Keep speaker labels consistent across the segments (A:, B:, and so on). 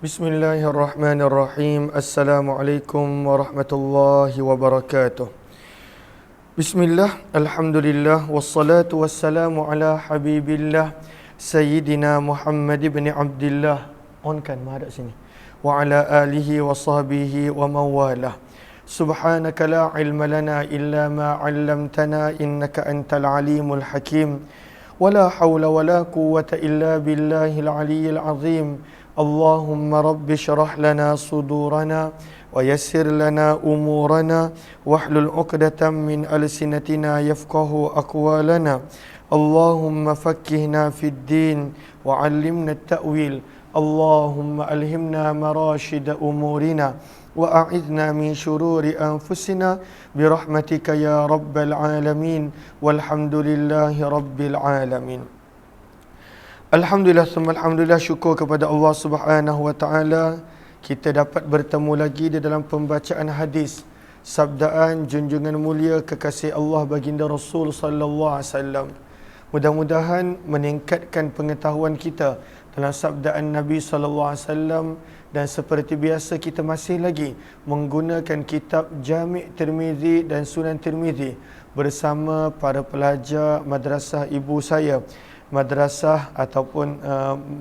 A: Bismillahirrahmanirrahim. Assalamualaikum warahmatullahi wabarakatuh. Bismillah, alhamdulillah, wassalatu wassalamu ala habibillah Sayyidina Muhammad ibn Abdillah. On kan, mahadap sini. Wa ala alihi wa sahbihi wa mawalah. Subhanaka la ilma lana illa ma 'allamtana innaka antal alimul hakim. Wala hawla wala quwwata illa billahil aliyyil azim. Allahumma rabbi syrah lana sudurana wa yassir lana umurana wahlul 'uqdatam min alsinatina yafqahu aqwalana. Allahumma faqqihna fid din wa 'allimna at-ta'wil. Allahumma alhimna marashida umurina wa a'idna min syururi anfusina birahmatika ya rabbal alamin walhamdulillahi rabbil alamin. Alhamdulillah, alhamdulillah, syukur kepada Allah Subhanahu wa taala kita dapat bertemu lagi di dalam pembacaan hadis sabdaan junjungan mulia kekasih Allah baginda Rasul sallallahu alaihi wasallam. Mudah-mudahan meningkatkan pengetahuan kita dalam sabdaan Nabi sallallahu alaihi wasallam, dan seperti biasa kita masih lagi menggunakan kitab Jami' Tirmizi dan Sunan Tirmizi bersama para pelajar madrasah ibu saya, madrasah ataupun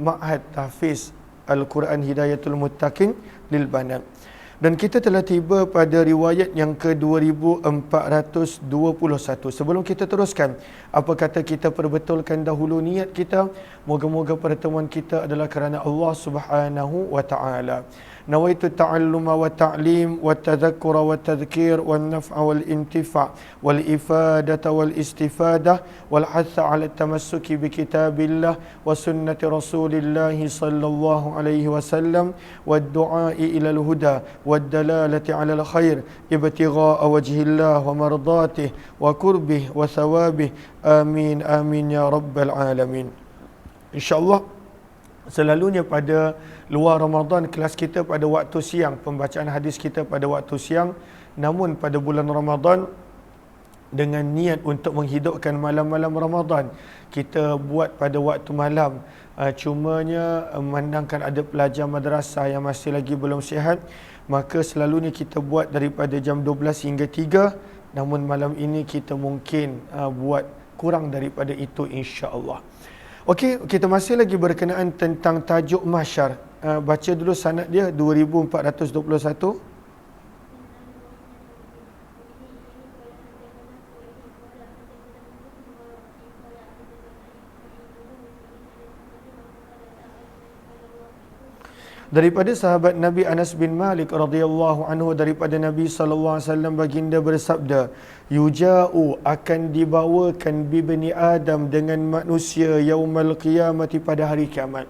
A: Ma'had Tahfiz Al-Quran Hidayatul Muttaqin lil Banat. Dan kita telah tiba pada riwayat yang ke-2421. Sebelum kita teruskan, apa kata kita perbetulkan dahulu niat kita. Moga-moga pertemuan kita adalah kerana Allah Subhanahu wa taala. Nawaitu ta'alluma wa ta'lim wa tadhakkura wa tadhkir wa naf'a wal intifa' wal ifadata wal istifadah wal hatha 'ala tamassuki bi kitabillah wa sunnati Rasulillah sallallahu alaihi wasallam wad du'a'i ila al huda wad dalalati 'ala al khair ibtigha'a wajhillah wa mardatih wa qurbih wa thawabih. Amin amin ya rabbal alamin. InsyaAllah selalunya pada luar Ramadan kelas kita pada waktu siang, pembacaan hadis kita pada waktu siang. Namun pada bulan Ramadan dengan niat untuk menghidupkan malam-malam Ramadan, kita buat pada waktu malam. Cumanya memandangkan ada pelajar madrasah yang masih lagi belum sihat, maka selalunya kita buat daripada jam 12 hingga 3. Namun malam ini kita mungkin buat kurang daripada itu insya-Allah. Okey, kita masih lagi berkenaan tentang tajuk mahsyar. Baca dulu sanad dia 2421. Daripada sahabat Nabi Anas bin Malik radhiyallahu anhu, daripada Nabi sallallahu alaihi wasallam baginda bersabda, yuja'u akan dibawakan bibni Adam dengan manusia yaumal qiyamati pada hari kiamat.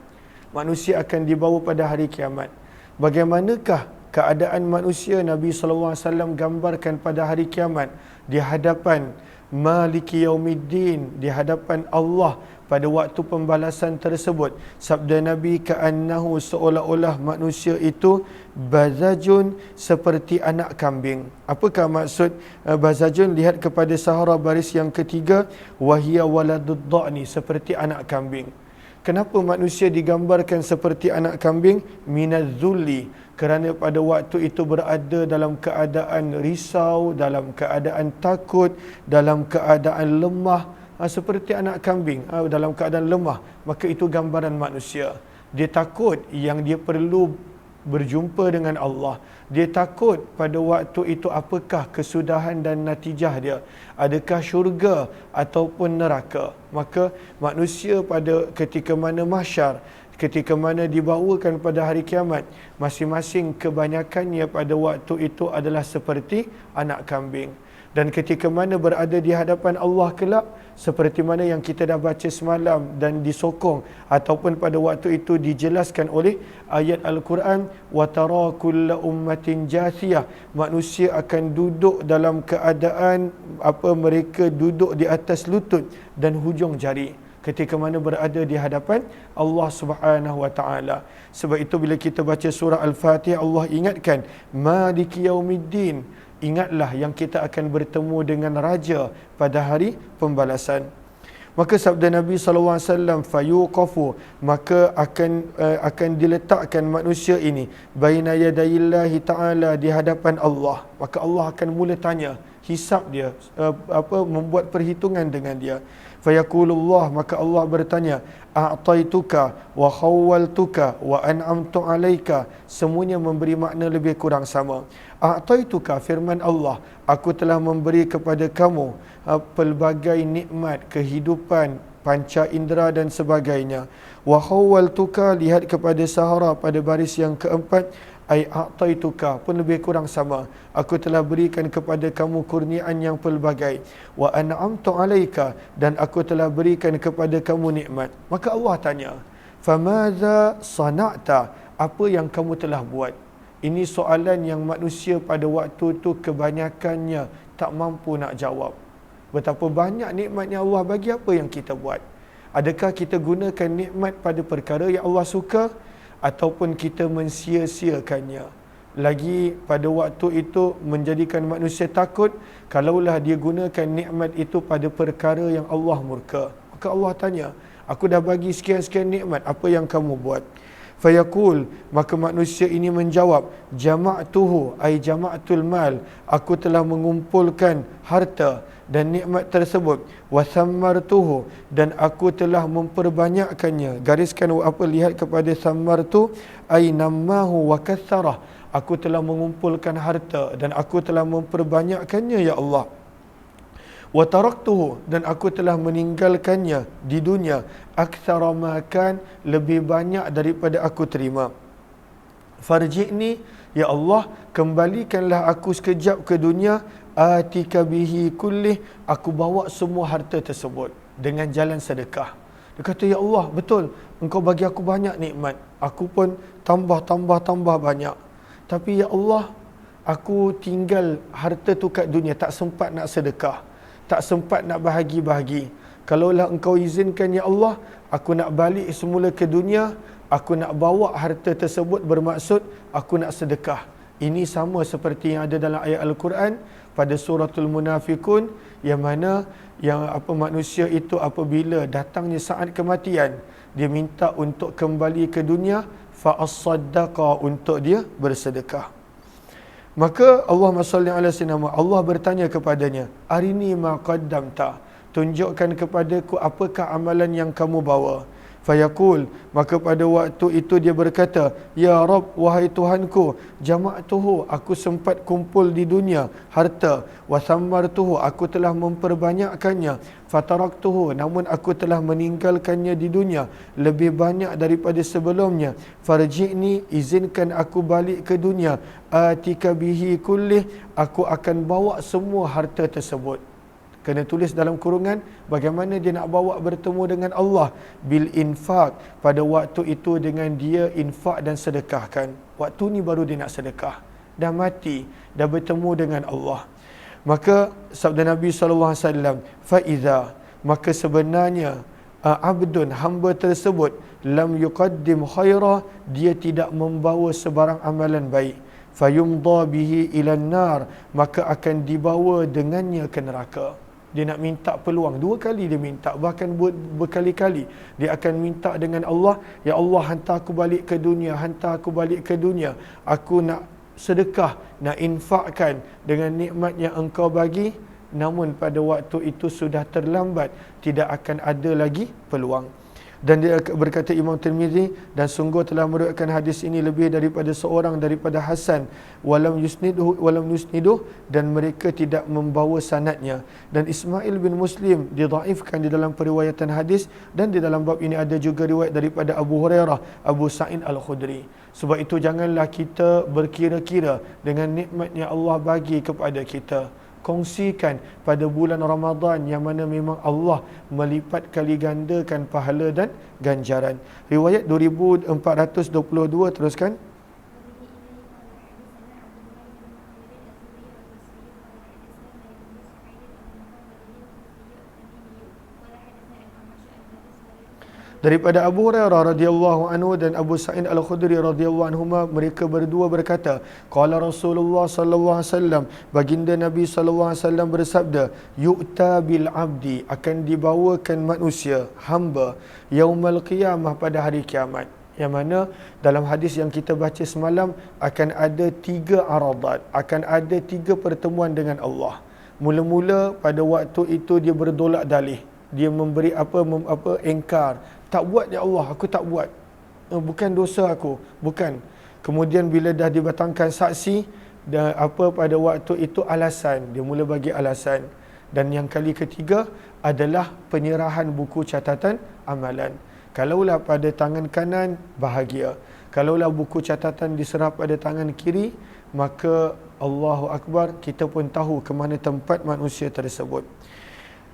A: Manusia akan dibawa pada hari kiamat. Bagaimanakah keadaan manusia? Nabi sallallahu alaihi wasallam gambarkan pada hari kiamat di hadapan Maliki Yaumiddin, di hadapan Allah pada waktu pembalasan tersebut. Sabda Nabi, ka'annahu, seolah-olah manusia itu bazajun, seperti anak kambing. Apakah maksud bazajun? Lihat kepada sahara baris yang ketiga, wahia waladud dha'ni, seperti anak kambing. Kenapa manusia digambarkan seperti anak kambing? Minaz-zulli, kerana pada waktu itu berada dalam keadaan risau, dalam keadaan takut, dalam keadaan lemah. Seperti anak kambing dalam keadaan lemah, maka itu gambaran manusia. Dia takut yang dia perlu berjumpa dengan Allah. Dia takut pada waktu itu apakah kesudahan dan natijah dia, adakah syurga ataupun neraka. Maka manusia pada ketika mana mahsyar, ketika mana dibawakan pada hari kiamat, masing-masing kebanyakannya pada waktu itu adalah seperti anak kambing. Dan ketika mana berada di hadapan Allah kelak, seperti mana yang kita dah baca semalam dan disokong ataupun pada waktu itu dijelaskan oleh ayat Al-Quran, wa tara kulla ummatin jathiyah, manusia akan duduk dalam keadaan mereka duduk di atas lutut dan hujung jari ketika mana berada di hadapan Allah Subhanahu wa taala. Sebab itu bila kita baca surah Al-Fatihah, Allah ingatkan Maliki Yaumiddin, ingatlah yang kita akan bertemu dengan Raja pada hari pembalasan. Maka sabda Nabi SAW, fayuqafu, maka akan diletakkan manusia ini baina yadayillahi ta'ala, di hadapan Allah. Maka Allah akan mula tanya, hisab dia, membuat perhitungan dengan dia. Fayaqulullah, maka Allah bertanya, a'taituka wa khawwaltuka wa an'amtu alaika. Semuanya memberi makna lebih kurang sama. A'taituka, firman Allah, aku telah memberi kepada kamu pelbagai nikmat, kehidupan, panca indera dan sebagainya. Wa khawwaltuka, lihat kepada Sahara pada baris yang keempat, ai a'taituka pun lebih kurang sama, aku telah berikan kepada kamu kurniaan yang pelbagai. Wa an'amtu alaika, dan aku telah berikan kepada kamu nikmat. Maka Allah tanya, famadza sana'ta, apa yang kamu telah buat? Ini soalan yang manusia pada waktu itu kebanyakannya tak mampu nak jawab. Betapa banyak nikmat yang Allah bagi, apa yang kita buat? Adakah kita gunakan nikmat pada perkara yang Allah suka, ataupun kita mensia-siakannya? Lagi pada waktu itu menjadikan manusia takut kalaulah dia gunakan nikmat itu pada perkara yang Allah murka. Maka Allah tanya, aku dah bagi sekian-sekian nikmat, apa yang kamu buat? Fayaqul, maka manusia ini menjawab, jama'tuhu ay jama'tul mal, aku telah mengumpulkan harta dan nikmat tersebut. Wa thammartuhu, dan aku telah memperbanyakkannya. Gariskan lihat kepada thammartu ay nammahu wa katsarah, aku telah mengumpulkan harta dan aku telah memperbanyakkannya ya Allah. Wa taraktuhu, dan aku telah meninggalkannya di dunia, aktsara makan, lebih banyak daripada aku terima. Farji'ni, ya Allah, kembalikanlah aku sekejap ke dunia, atika bihi kullih, aku bawa semua harta tersebut dengan jalan sedekah. Dia kata, ya Allah, betul, engkau bagi aku banyak nikmat, aku pun tambah banyak. Tapi ya Allah, aku tinggal harta tu kat dunia, tak sempat nak sedekah, tak sempat nak bahagi-bahagi. Kalaulah engkau izinkan ya Allah, aku nak balik semula ke dunia, aku nak bawa harta tersebut, bermaksud aku nak sedekah. Ini sama seperti yang ada dalam ayat Al-Quran pada suratul Munafikun, yang mana manusia itu apabila datangnya saat kematian, dia minta untuk kembali ke dunia, fa as-saddaqa, untuk dia bersedekah. Maka Allahumma salli ala sayyidina, Allah bertanya kepadanya, arini ma qaddamta, tunjukkan kepadaku apakah amalan yang kamu bawa. Fayaqul, maka pada waktu itu dia berkata, ya Rabb, wahai Tuhanku, jama'tuhu, aku sempat kumpul di dunia harta, wa thammartuhu, aku telah memperbanyakkannya, fataraktuhu, namun aku telah meninggalkannya di dunia lebih banyak daripada sebelumnya. Farji'ni, izinkan aku balik ke dunia, atika bihi kullih, aku akan bawa semua harta tersebut. Kena tulis dalam kurungan, bagaimana dia nak bawa bertemu dengan Allah? Bil infak, pada waktu itu dengan dia infak dan sedekahkan. Waktu ni baru dia nak sedekah. Dah mati, dah bertemu dengan Allah. Maka sabda Nabi SAW, faiza, maka sebenarnya abdun, hamba tersebut, lam yuqaddim khaira, dia tidak membawa sebarang amalan baik, fayumda bihi ilan nar, maka akan dibawa dengannya ke neraka. Dia nak minta peluang, 2 kali dia minta, bahkan berkali-kali dia akan minta dengan Allah, ya Allah, hantar aku balik ke dunia, hantar aku balik ke dunia, aku nak sedekah, nak infakkan dengan nikmat yang engkau bagi. Namun pada waktu itu sudah terlambat, tidak akan ada lagi peluang. Dan dia berkata Imam Tirmizi, dan sungguh telah meriwayatkan hadis ini lebih daripada seorang daripada Hasan, walam yusniduh, dan mereka tidak membawa sanadnya. Dan Ismail bin Muslim didhaifkan di dalam periwayatan hadis, dan di dalam bab ini ada juga riwayat daripada Abu Hurairah, Abu Sa'id Al-Khudri. Sebab itu janganlah kita berkira-kira dengan nikmat yang Allah bagi kepada kita. Kongsikan pada bulan Ramadan yang mana memang Allah melipat kali gandakan pahala dan ganjaran. Riwayat 2422, teruskan. Daripada Abu Hurairah radhiyallahu anhu dan Abu Sa'id Al-Khudri radhiyallahu anhuma, mereka berdua berkata, qala Rasulullah sallallahu alaihi wasallam, baginda Nabi sallallahu alaihi wasallam bersabda, yu'ta bil abdi, akan dibawakan manusia, hamba, yaumal qiyamah, pada hari kiamat. Yang mana dalam hadis yang kita baca semalam, akan ada 3 aradat, akan ada 3 pertemuan dengan Allah. Mula-mula pada waktu itu dia berdolak dalih, dia memberi engkar, tak buat ya Allah, aku tak buat, bukan dosa aku, bukan. Kemudian bila dah dibatangkan saksi, dan pada waktu itu alasan, dia mula bagi alasan. Dan yang kali ketiga adalah penyerahan buku catatan amalan. Kalaulah pada tangan kanan, bahagia. Kalaulah buku catatan diserah pada tangan kiri, maka Allahu Akbar, kita pun tahu ke mana tempat manusia tersebut.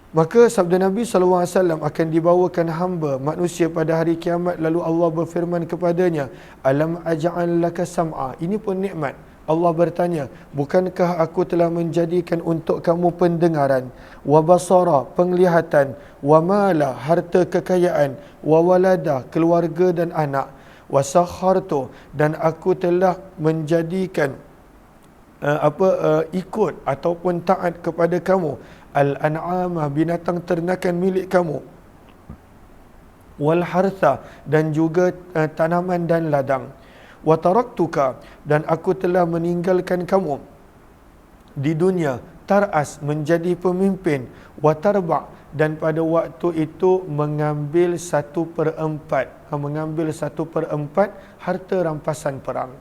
A: Maka sabda Nabi SAW, akan dibawakan hamba manusia pada hari kiamat, lalu Allah berfirman kepadanya, alam aj'al laka sam'a. Ini pun nikmat. Allah bertanya, bukankah aku telah menjadikan untuk kamu pendengaran, wa basara, penglihatan, wa mala, harta kekayaan, wa walada, keluarga dan anak, wa sakhartu, dan aku telah menjadikan ikut ataupun taat kepada kamu al-an'ama, binatang ternakan milik kamu, wal hartha, dan juga tanaman dan ladang, wa taraktuka, dan aku telah meninggalkan kamu di dunia tar'as, menjadi pemimpin, wa tarba', dan pada waktu itu mengambil 1/4, mengambil 1/4 harta rampasan perang.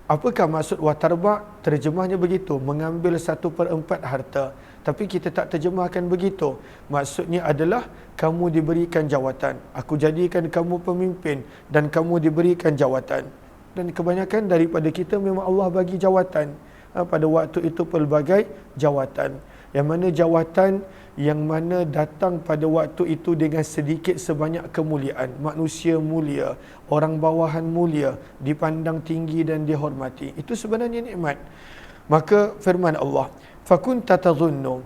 A: Apakah maksud watarba? Terjemahnya begitu, mengambil 1/4 harta. Tapi kita tak terjemahkan begitu. Maksudnya adalah kamu diberikan jawatan, aku jadikan kamu pemimpin dan kamu diberikan jawatan. Dan kebanyakan daripada kita memang Allah bagi jawatan. Pada waktu itu pelbagai jawatan. Yang mana jawatan yang mana datang pada waktu itu dengan sedikit sebanyak kemuliaan. Manusia mulia, orang bawahan mulia, dipandang tinggi dan dihormati. Itu sebenarnya nikmat. Maka firman Allah, fakunta tadhunnu,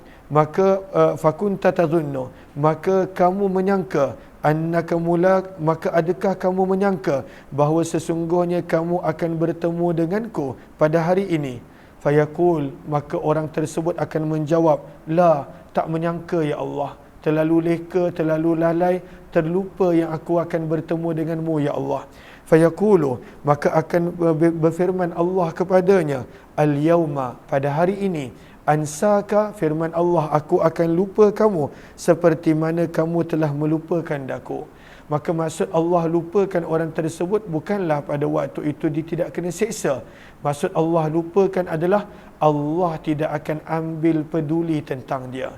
A: maka kamu menyangka, annaka mulaq, maka adakah kamu menyangka bahawa sesungguhnya kamu akan bertemu denganku pada hari ini? Fayaqul, maka orang tersebut akan menjawab, la, tak menyangka ya Allah, terlalu leka, terlalu lalai, terlupa yang aku akan bertemu denganmu ya Allah. Fayaqulu, maka akan berfirman Allah kepadanya, al-yauma, pada hari ini, ansaka, firman Allah, aku akan lupa kamu seperti mana kamu telah melupakan daku. Maka maksud Allah lupakan orang tersebut bukanlah pada waktu itu dia tidak kena seksa. Maksud Allah lupakan adalah Allah tidak akan ambil peduli tentang dia,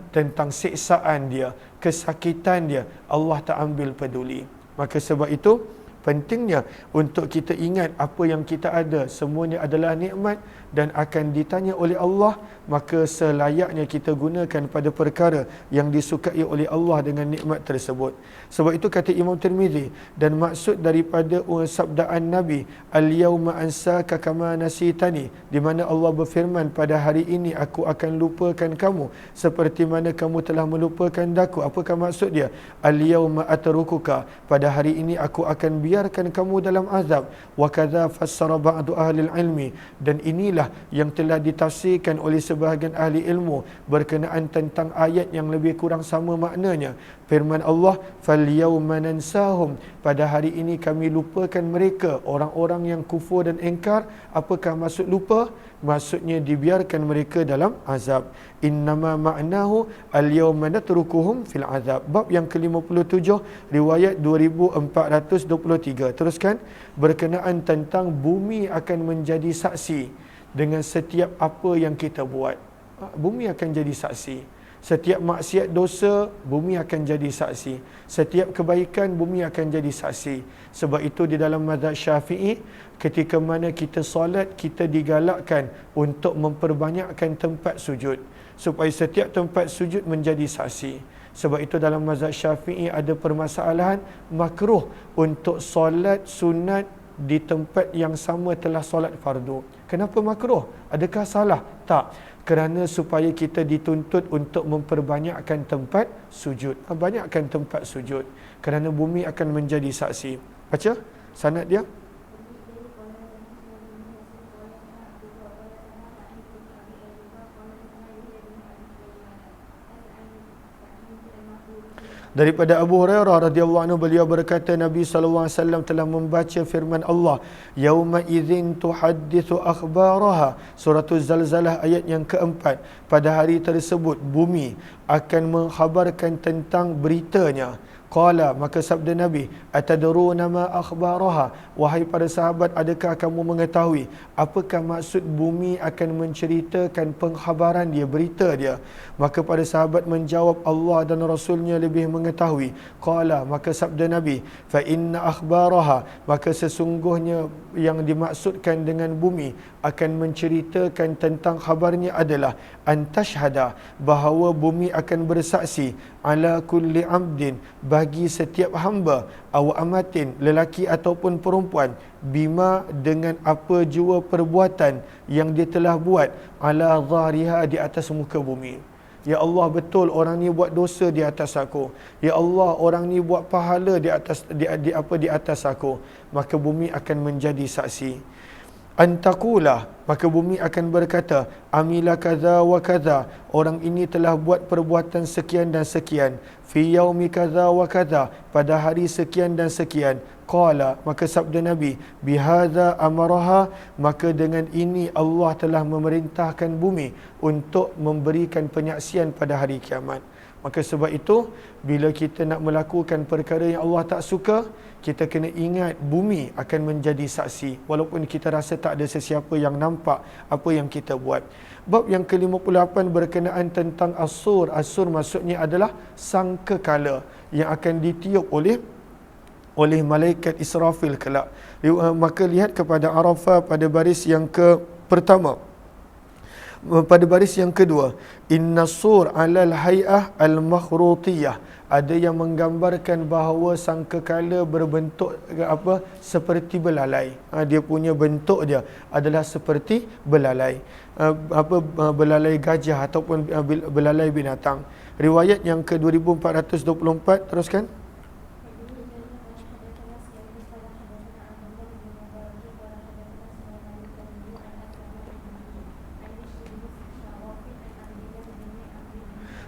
A: tentang seksaan dia, kesakitan dia, Allah tak ambil peduli. Maka sebab itu pentingnya untuk kita ingat apa yang kita ada semuanya adalah nikmat dan akan ditanya oleh Allah, maka selayaknya kita gunakan pada perkara yang disukai oleh Allah dengan nikmat tersebut. Sebab itu kata Imam Tirmizi, dan maksud daripada sabdaan Nabi, al-yauma ansaka kama nasitani, di mana Allah berfirman, pada hari ini aku akan lupakan kamu seperti mana kamu telah melupakan daku. Apakah maksud dia? Al-yauma atrukuka, pada hari ini aku akan biarkan kamu dalam azab. Wa kadza fassara ba'du ahli ilmi, dan inilah yang telah ditafsirkan oleh sebahagian ahli ilmu berkenaan tentang ayat yang lebih kurang sama maknanya. Firman Allah, falyawma nansahum, pada hari ini kami lupakan mereka, orang-orang yang kufur dan engkar. Apakah maksud lupa? Maksudnya dibiarkan mereka dalam azab. Innama ma'nahu al-yawma natrukuhum fil azab. Bab yang ke-57, riwayat 2423. Teruskan, berkenaan tentang bumi akan menjadi saksi dengan setiap apa yang kita buat. Bumi akan jadi saksi. Setiap maksiat dosa, bumi akan jadi saksi. Setiap kebaikan, bumi akan jadi saksi. Sebab itu di dalam mazhab Syafi'i, ketika mana kita solat, kita digalakkan untuk memperbanyakkan tempat sujud, supaya setiap tempat sujud menjadi saksi. Sebab itu dalam mazhab Syafi'i ada permasalahan makruh untuk solat sunat di tempat yang sama telah solat fardu. Kenapa makruh? Adakah salah? Tak. Kerana supaya kita dituntut untuk memperbanyakkan tempat sujud. Banyakkan tempat sujud. Kerana bumi akan menjadi saksi. Baca sanad dia. Daripada Abu Hurairah radhiyallahu anhu, beliau berkata Nabi sallallahu alaihi wasallam telah membaca firman Allah, yauma idzin tuhadditsu akhbaraha, surah Zalzalah ayat yang keempat. Pada hari tersebut bumi akan mengkhabarkan tentang beritanya. Qala, maka sabda Nabi, atadruna ma akhbaraha, wahai para sahabat, adakah kamu mengetahui apakah maksud bumi akan menceritakan pengkhabaran dia, berita dia? Maka para sahabat menjawab, Allah dan Rasulnya lebih mengetahui. Qala, maka sabda Nabi, fa inna akhbaraha, maka sesungguhnya yang dimaksudkan dengan bumi akan menceritakan tentang khabarnya adalah antashhada, bahawa bumi akan bersaksi ala kulli abdin, bagi setiap hamba, aw amatin, lelaki ataupun perempuan, bima, dengan apa jua perbuatan yang dia telah buat, ala zahriha, di atas muka bumi. Ya Allah, betul orang ni buat dosa di atas aku. Ya Allah, orang ni buat pahala di atas di atas aku. Maka bumi akan menjadi saksi. Antakulah, maka bumi akan berkata, amila kaza wa kaza, orang ini telah buat perbuatan sekian dan sekian, fi yaumi kaza wa kaza, pada hari sekian dan sekian. Qala, maka sabda Nabi, bihadza amaraha, maka dengan ini Allah telah memerintahkan bumi untuk memberikan penyaksian pada hari kiamat. Maka sebab itu, bila kita nak melakukan perkara yang Allah tak suka, kita kena ingat bumi akan menjadi saksi, walaupun kita rasa tak ada sesiapa yang nampak apa yang kita buat. Bab yang ke-58 berkenaan tentang as-sur. As-sur maksudnya adalah sangkakala yang akan ditiup oleh malaikat Israfil kelak. Maka lihat kepada Arafah pada baris yang pertama. Pada baris yang kedua, inna sur alal hay'ah al-makhrutiyah, ada yang menggambarkan bahawa sangkakala berbentuk seperti belalai. Dia punya bentuk dia adalah seperti belalai, belalai gajah ataupun belalai binatang. Riwayat yang ke-2424, teruskan.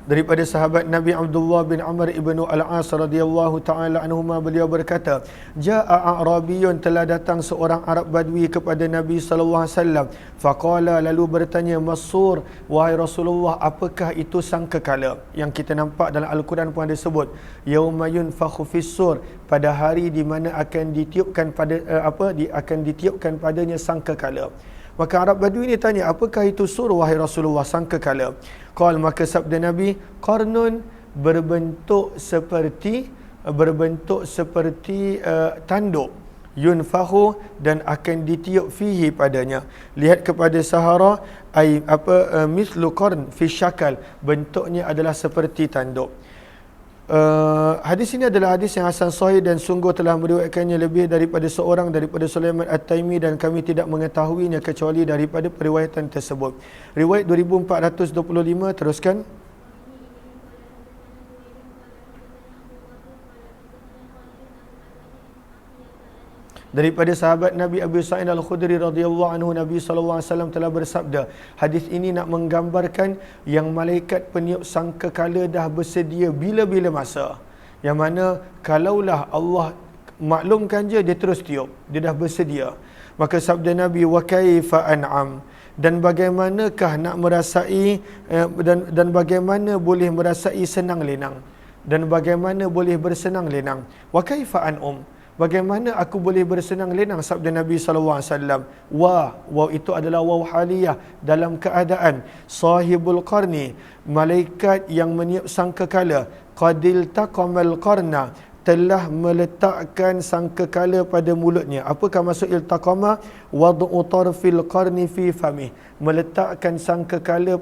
A: Daripada sahabat Nabi Abdullah bin Amr ibn Al-As radhiyallahu ta'ala anhuma, beliau berkata, Ja'a A'rabiyun, telah datang seorang Arab Badui kepada Nabi sallallahu alaihi wasallam. Faqala, lalu bertanya, Masur, wahai Rasulullah, apakah itu sangkakala? Yang kita nampak dalam Al-Quran pun ada sebut, yauma yunfakhu fis-sur, pada hari di mana akan ditiupkan akan ditiupkan padanya sangkakala. Maka Arab Badui ini tanya, apakah itu sur, wahai Rasulullah, sangkakala? Qal, maka sabda Nabi, qarnun, berbentuk seperti tanduk, yunfahu, dan akan ditiup fihi padanya. Lihat kepada Sahara, mislu qarn fi syakal, bentuknya adalah seperti tanduk. Hadis ini adalah hadis yang hasan sahih dan sungguh telah meriwayatkannya lebih daripada seorang daripada Sulaiman At-Taimi, dan kami tidak mengetahuinya kecuali daripada periwayatan tersebut. Riwayat 2425, teruskan. Daripada sahabat Nabi Abu Sa'id Al-Khudri radhiyallahu anhu, Nabi sallallahu alaihi wasallam telah bersabda. Hadis ini nak menggambarkan yang malaikat peniup sangkakala dah bersedia bila-bila masa. Yang mana kalaulah Allah maklumkan je, dia terus tiup, dia dah bersedia. Maka sabda Nabi, wa kaifa an'am, dan bagaimanakah nak merasai dan bagaimana boleh merasai senang lenang, dan bagaimana boleh bersenang lenang. Wa kaifa an'um, bagaimana aku boleh bersenang lenang? Sabda Nabi SAW, waw itu adalah waw haliyah, dalam keadaan sahibul qarni, malaikat yang meniup sangkakala, qadil taqamal qarna, telah meletakkan sangkakala pada mulutnya. Apakah maksud iltaqama? Wad'u tarfil qarni fi famih. Meletakkan sangkakala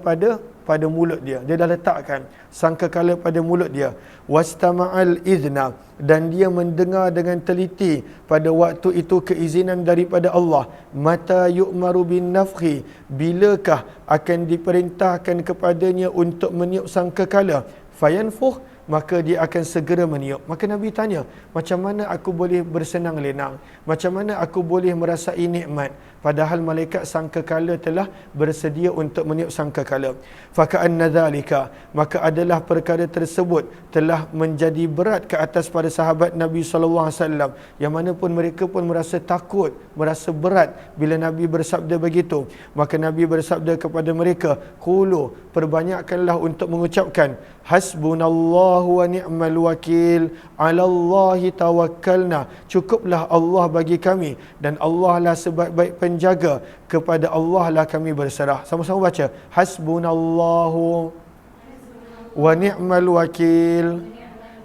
A: pada mulut dia. Dia dah letakkan sangkakala pada mulut dia. Wastama'al idhna, dan dia mendengar dengan teliti pada waktu itu keizinan daripada Allah. Mata yu'maru bin nafhi, bilakah akan diperintahkan kepadanya untuk meniup sangkakala? Fayanfuh, maka dia akan segera meniup. Maka Nabi tanya, macam mana aku boleh bersenang lenang? Macam mana aku boleh merasai nikmat? Padahal malaikat sangkakala telah bersedia untuk meniup sangkakala. Faka'anna dhalika, maka adalah perkara tersebut telah menjadi berat ke atas para sahabat Nabi SAW, yang mana pun mereka pun merasa takut, merasa berat bila Nabi bersabda begitu. Maka Nabi bersabda kepada mereka, qulu, perbanyakkanlah untuk mengucapkan hasbunallahu wa ni'mal wakil, 'alallahi tawakkalna, cukuplah Allah bagi kami dan Allah lah sebaik-baik penjaga, kepada Allah lah kami berserah. Sama-sama baca, hasbunallahu wa ni'mal wakil,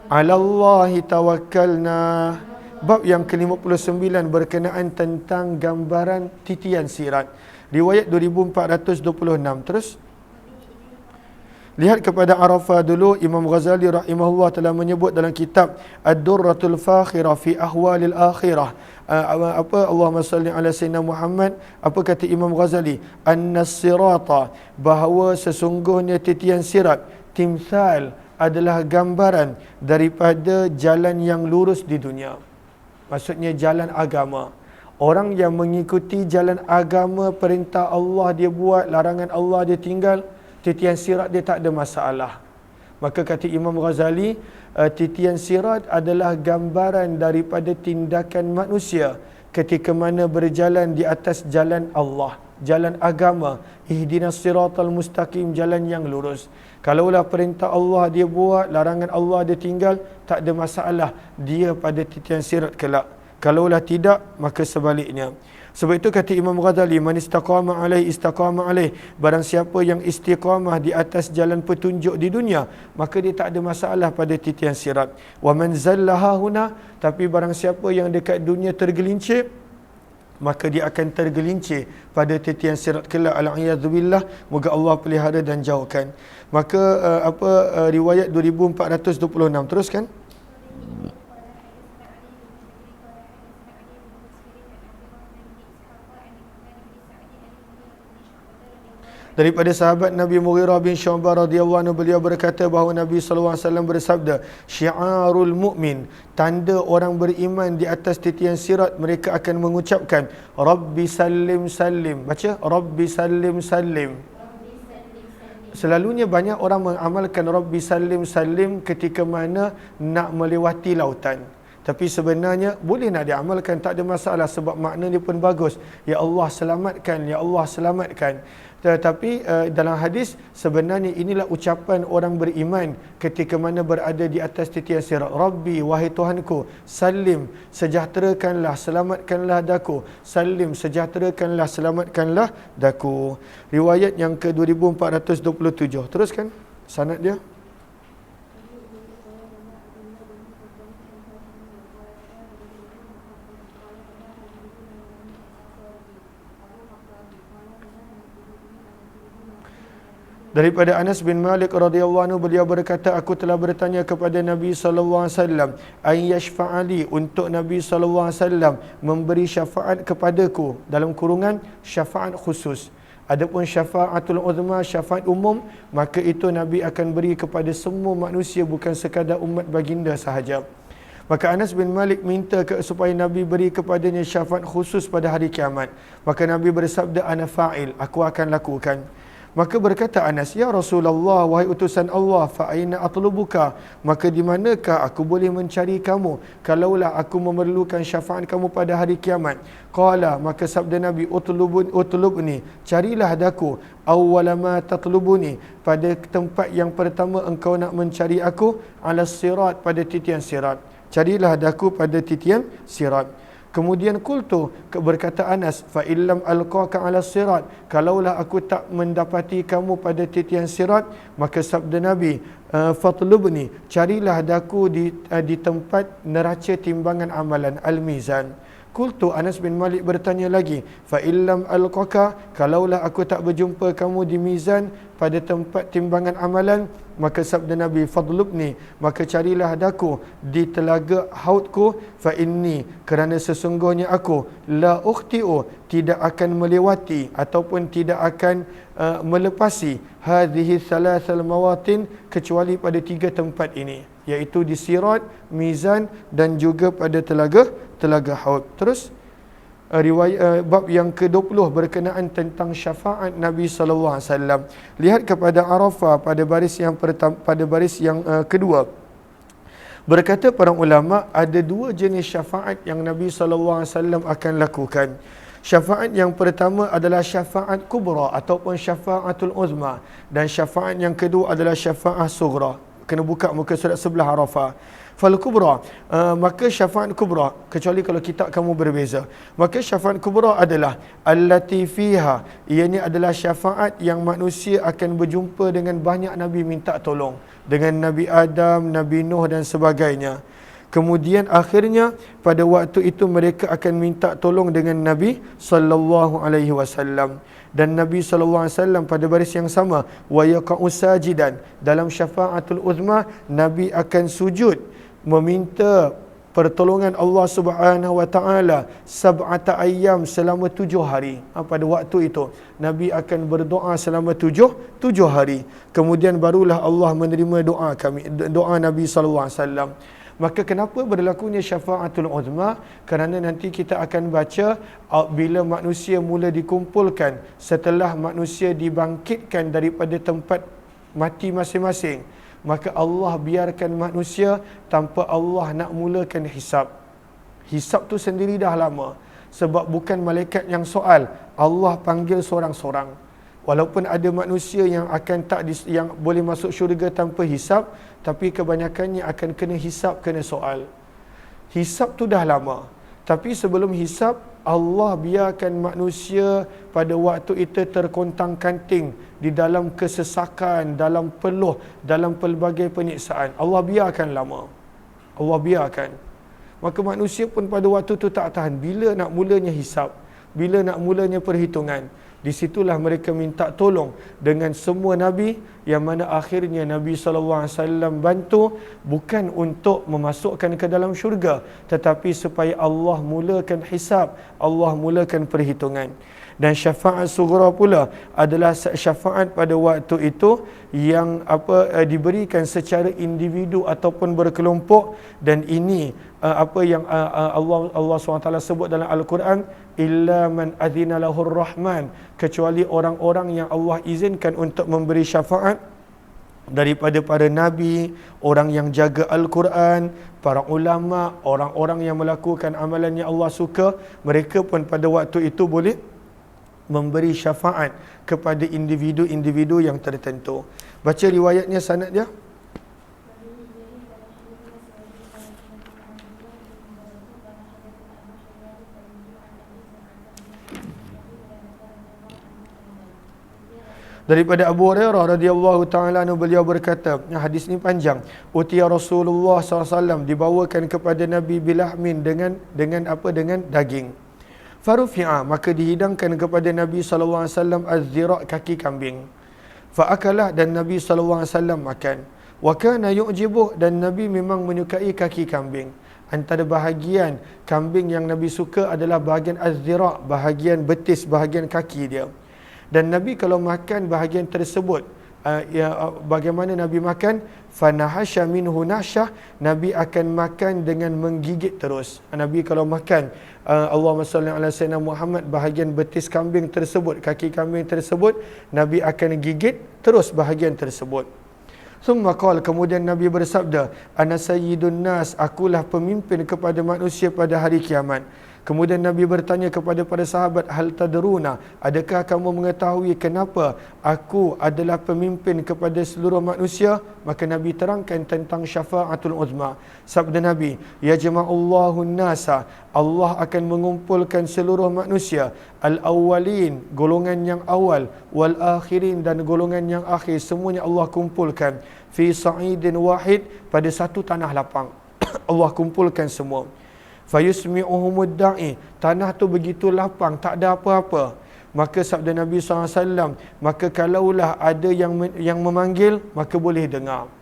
A: 'alallahi tawakkalna. Bab yang ke-59 berkenaan tentang gambaran titian sirat. Riwayat 2426. Terus lihat kepada Arafah dulu. Imam Ghazali rahimahullah telah menyebut dalam kitab Ad-Durratul Fakhirah fi Ahwalil Akhirah. Allahumma salli ala sayyidina Muhammad. Apa kata Imam Ghazali? An-sirata, bahawa sesungguhnya titian sirat, timsal, adalah gambaran daripada jalan yang lurus di dunia. Maksudnya jalan agama. Orang yang mengikuti jalan agama, perintah Allah dia buat, larangan Allah dia tinggal, titian sirat dia tak ada masalah. Maka kata Imam Ghazali, titian sirat adalah gambaran daripada tindakan manusia ketika mana berjalan di atas jalan Allah, jalan agama. Ihdinas siratal mustaqim, jalan yang lurus. Kalaulah perintah Allah dia buat, larangan Allah dia tinggal, tak ada masalah, dia pada titian sirat kelak. Kalaulah tidak, maka sebaliknya. Sebab itu kata Imam Ghazali, man istaqama alaih istaqama alaih, barang siapa yang istiqamah di atas jalan petunjuk di dunia, maka dia tak ada masalah pada titian sirat. Wa man zallaha huna, tapi barang siapa yang dekat dunia tergelincir, maka dia akan tergelincir pada titian sirat kelak. Al-a'yadzubillah, moga Allah pelihara dan jauhkan. Maka riwayat 2426, teruskan. Daripada sahabat Nabi Mughirah bin Syu'bah radhiyallahu anhu, beliau berkata bahawa Nabi sallallahu alaihi wasallam bersabda, syiarul mu'min, tanda orang beriman di atas titian sirat, mereka akan mengucapkan Rabbi sallim sallim. Baca Rabbi sallim sallim. Selalunya banyak orang mengamalkan Rabbi sallim sallim ketika mana nak melewati lautan. Tapi sebenarnya boleh nak diamalkan, tak ada masalah, sebab makna dia pun bagus. Ya Allah selamatkan, Ya Allah selamatkan. Tetapi dalam hadis, sebenarnya inilah ucapan orang beriman ketika mana berada di atas titian sirat. Rabbi, wahai Tuhanku, salim, sejahterakanlah, selamatkanlah daku. Salim, sejahterakanlah, selamatkanlah daku. Riwayat yang ke-2427. Teruskan sanad dia. Daripada Anas bin Malik radhiyallahu anhu, beliau berkata, aku telah bertanya kepada Nabi sallallahu alaihi wasallam, ay yashfa'ali, untuk Nabi sallallahu alaihi wasallam memberi syafaat kepadaku, dalam kurungan syafaat khusus. Adapun syafaatul uzma, syafaat umum, maka itu Nabi akan beri kepada semua manusia, bukan sekadar umat baginda sahaja. Maka Anas bin Malik minta supaya Nabi beri kepadanya syafaat khusus pada hari kiamat. Maka Nabi bersabda, ana fa'il, aku akan lakukan. Maka berkata Anas, ya Rasulullah, wahai utusan Allah, fa aina atlubuka, maka di manakah aku boleh mencari kamu kalaulah aku memerlukan syafaat kamu pada hari kiamat? Qala, maka sabda Nabi, utlubni, carilah daku, awwala ma tatlubuni, pada tempat yang pertama engkau nak mencari aku, ala sirat, pada titian sirat. Carilah daku pada titian sirat. Kemudian qultu, berkata Anas, fa illam alqaka ala sirat, kalaulah aku tak mendapati kamu pada titian sirat, maka sabda Nabi, fatlubni, carilah daku di tempat neraca timbangan amalan, al-mizan. Qultu, Anas bin Malik bertanya lagi, fa illam alqaka, kalaulah aku tak berjumpa kamu di mizan pada tempat timbangan amalan, maka sabda Nabi, fadlubni, maka carilah daku di telaga haudku, fa inni, kerana sesungguhnya aku la ukhti'u, tidak akan melewati ataupun tidak akan melepasi hadhihi thalathal mawatin, kecuali pada 3 tempat ini, iaitu di sirat, mizan dan juga pada telaga haud. Terus bab yang ke-20 berkenaan tentang syafaat Nabi sallallahu alaihi wasallam. Lihat kepada Arafah pada baris yang kedua. Berkata para ulama, ada 2 jenis syafaat yang Nabi sallallahu alaihi wasallam akan lakukan. Syafaat yang pertama adalah syafaat kubra ataupun syafaatul uzma, dan syafaat yang kedua adalah syafaat sughra. Kena buka muka surat sebelah Arafah. Fal kubra, maka syafaat kubra, kecuali kalau kitab kamu berbeza, maka syafaat kubra adalah allati fiha, ianya adalah syafaat yang manusia akan berjumpa dengan banyak nabi minta tolong, dengan Nabi Adam, Nabi Nuh dan sebagainya. Kemudian akhirnya pada waktu itu mereka akan minta tolong dengan Nabi sallallahu alaihi wasallam. Dan Nabi sallallahu alaihi wasallam pada baris yang sama, wa yaqa'u sajidan, dalam syafaatul uzma Nabi akan sujud meminta pertolongan Allah Subhanahu wa taala sab'ata ayyam, selama 7 hari. Pada waktu itu Nabi akan berdoa selama 7 hari. Kemudian barulah Allah menerima doa Nabi sallallahu alaihi wasallam. Maka kenapa berlakunya syafaatul uzma? Kerana nanti kita akan baca bila manusia mula dikumpulkan setelah manusia dibangkitkan daripada tempat mati masing-masing, maka Allah biarkan manusia tanpa Allah nak mulakan hisab. Hisab tu sendiri dah lama, sebab bukan malaikat yang soal, Allah panggil seorang-seorang. Walaupun ada manusia yang yang boleh masuk syurga tanpa hisab, tapi kebanyakannya akan kena hisab, kena soal. Hisab tu dah lama, tapi sebelum hisab, Allah biarkan manusia pada waktu itu terkontang-kanting di dalam kesesakan, dalam peluh, dalam pelbagai penyiksaan. Allah biarkan lama. Allah biarkan. Maka manusia pun pada waktu itu tak tahan. Bila nak mulanya hisab? Bila nak mulanya perhitungan? Di situlah mereka minta tolong dengan semua Nabi, yang mana akhirnya Nabi SAW bantu, bukan untuk memasukkan ke dalam syurga, tetapi supaya Allah mulakan hisab, Allah mulakan perhitungan. Dan syafaat sughra pula adalah syafaat pada waktu itu yang diberikan secara individu ataupun berkelompok, dan ini yang Allah SWT sebut dalam Al-Quran, illa man adzina lahur rahman, kecuali orang-orang yang Allah izinkan untuk memberi syafaat daripada para nabi, orang yang jaga Al-Quran, para ulama, orang-orang yang melakukan amalan yang Allah suka, mereka pun pada waktu itu boleh memberi syafaat kepada individu-individu yang tertentu. Baca riwayatnya, sanad dia. Daripada Abu Hurairah radhiyallahu taala anhu, beliau berkata, hadis ni panjang, utiya Rasulullah SAW, dibawakan kepada Nabi bilahmin dengan daging. Farufi'a, maka dihidangkan kepada Nabi sallallahu alaihi wasallam az-zira', kaki kambing. Fa'akalah, dan Nabi sallallahu alaihi wasallam makan. Wa kana yu'jibuh, dan Nabi memang menyukai kaki kambing. Antara bahagian kambing yang Nabi suka adalah bahagian az-zira', bahagian betis, bahagian kaki dia. Dan Nabi kalau makan bahagian tersebut, bagaimana Nabi makan? Fanahasha minhu nashah, Nabi akan makan dengan menggigit terus. Nabi kalau makan, Allahumma salli ala sayyidina Muhammad, bahagian betis kambing tersebut, kaki kambing tersebut, Nabi akan gigit terus bahagian tersebut. Thumma qala, kemudian Nabi bersabda, ana sayyidun nas, akulah pemimpin kepada manusia pada hari kiamat. Kemudian Nabi bertanya kepada para sahabat, hal tadruna, adakah kamu mengetahui kenapa aku adalah pemimpin kepada seluruh manusia? Maka Nabi terangkan tentang syafa'atul uzma. Sabda Nabi, yajma'ullahu nasa, Allah akan mengumpulkan seluruh manusia, al-awwalin, golongan yang awal, wal akhirin, dan golongan yang akhir, semuanya Allah kumpulkan fi sa'idin wahid, pada satu tanah lapang. Allah kumpulkan semua. Fayusmi'uhumud da'i, tanah tu begitu lapang, tak ada apa-apa. Maka sabda Nabi SAW, maka kalaulah ada yang memanggil, maka boleh dengar.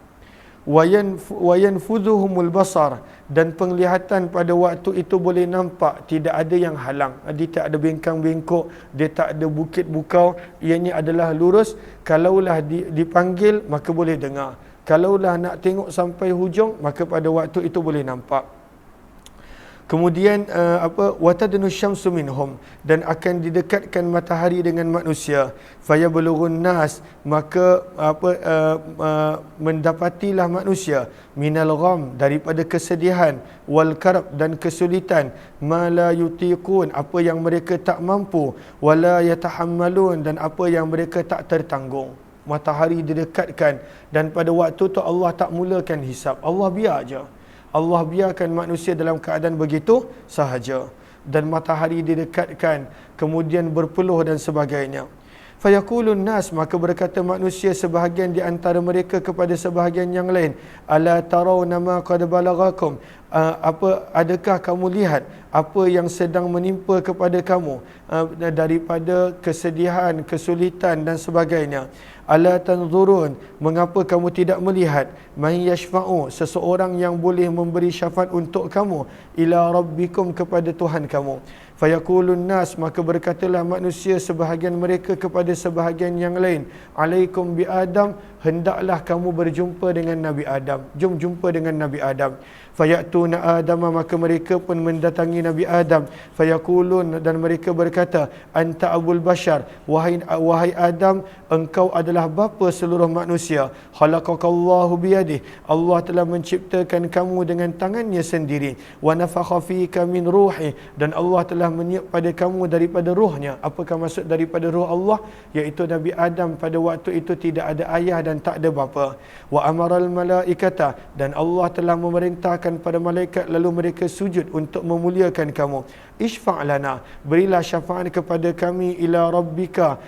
A: Wayanfudhuhumul basar, dan penglihatan pada waktu itu boleh nampak, tidak ada yang halang. Dia tak ada bengkang-bengkok, dia tak ada bukit bukau, ianya adalah lurus. Kalaulah dipanggil, maka boleh dengar. Kalaulah nak tengok sampai hujung, maka pada waktu itu boleh nampak. Kemudian watadnu syamsu minhum, dan akan didekatkan matahari dengan manusia. Fayablughun nas, maka mendapatilah manusia minal gham, daripada kesedihan, wal karb, dan kesulitan, ma la yutiqun, apa yang mereka tak mampu, wala yatahammalun, dan apa yang mereka tak tertanggung. Matahari didekatkan, dan pada waktu tu Allah tak mulakan hisab. Allah biar aja. Allah biarkan manusia dalam keadaan begitu sahaja. Dan matahari didekatkan, kemudian berpeluh dan sebagainya. Fayaqulun nas, maka berkata manusia sebahagian di antara mereka kepada sebahagian yang lain, ala tarawna ma qad balaghakum, adakah kamu lihat apa yang sedang menimpa kepada kamu daripada kesedihan, kesulitan dan sebagainya. Ala tanzurun, mengapa kamu tidak melihat, man yashfa'u, seseorang yang boleh memberi syafaat untuk kamu, ila rabbikum, kepada Tuhan kamu. Fayaqulun nas, maka berkatalah manusia sebahagian mereka kepada sebahagian yang lain, alaikum bi Adam, hendaklah kamu berjumpa dengan Nabi Adam. Jom jumpa dengan Nabi Adam. Fayatuna Adam, maka mereka pun mendatangi Nabi Adam. Fayaqulun, dan mereka berkata, anta abul bashar, wahai Adam, engkau adalah bapa seluruh manusia. Khalaqakallahu biyadih, Allah telah menciptakan kamu dengan tangannya sendiri. Wa nafakha fika min ruhi, dan Allah telah meniup pada kamu daripada ruhnya. Apakah maksud daripada ruh Allah? Iaitu Nabi Adam pada waktu itu tidak ada ayah dan tak ada bapa. Wa amaral malaikata, dan Allah telah memerintahkan pada malaikat, lalu mereka sujud untuk memuliakan kamu. Ishfa' lana, berilah syafaat kepada kami, ila rabbika,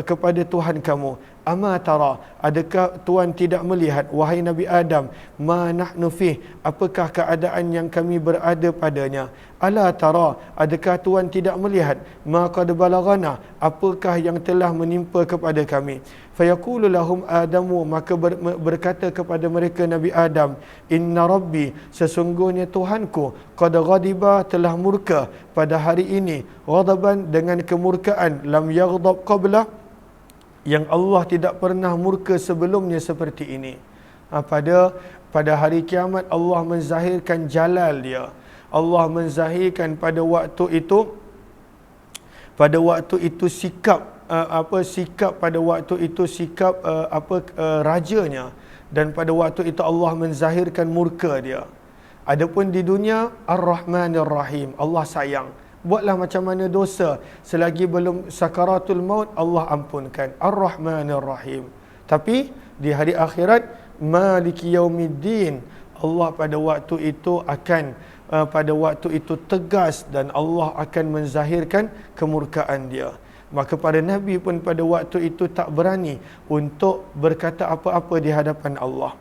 A: kepada Tuhan kamu. Ama tara, adakah Tuhan tidak melihat, wahai Nabi Adam, ma nahnu fih, apakah keadaan yang kami berada padanya. Ala tara, adakah Tuhan tidak melihat, ma qad balaghana, apakah yang telah menimpa kepada kami. Fayaqulu lahum Adamu, maka berkata kepada mereka Nabi Adam, inna rabbi, sesungguhnya Tuhanku, qad ghadiba, telah murka pada hari ini, ghadaban, dengan kemurkaan, lam yaghdab qabla, yang Allah tidak pernah murka sebelumnya seperti ini. Pada hari kiamat Allah menzahirkan jalal dia. Allah menzahirkan pada waktu itu sikap pada waktu itu sikap rajanya, dan pada waktu itu Allah menzahirkan murka dia. Adapun di dunia, Ar-Rahmanir Rahim, Allah sayang. Buatlah macam mana dosa, selagi belum sakaratul maut, Allah ampunkan. Ar-Rahmanir Rahim. Tapi di hari akhirat, Maliki Yaumiddin, Allah pada waktu itu tegas, dan Allah akan menzahirkan kemurkaan dia. Maka para Nabi pun pada waktu itu tak berani untuk berkata apa-apa di hadapan Allah.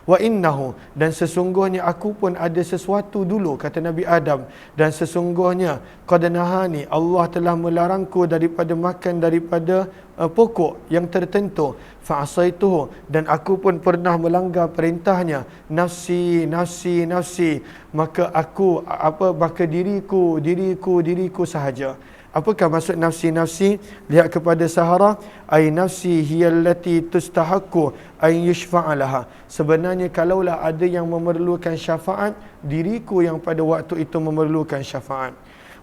A: Wa innahu, dan sesungguhnya aku pun ada sesuatu dulu, kata Nabi Adam, dan sesungguhnya qad nahani, Allah telah melarangku daripada makan daripada pokok yang tertentu. Fa'asaituhu, dan aku pun pernah melanggar perintahnya. Nafsi, nafsi, nafsi, maka diriku sahaja. Apakah maksud nafsi-nafsi? Lihat kepada Sahara, ay nafsi hiyallati tustahaqqu ay yushfa'alaha. Sebenarnya kalaulah ada yang memerlukan syafaat, diriku yang pada waktu itu memerlukan syafaat.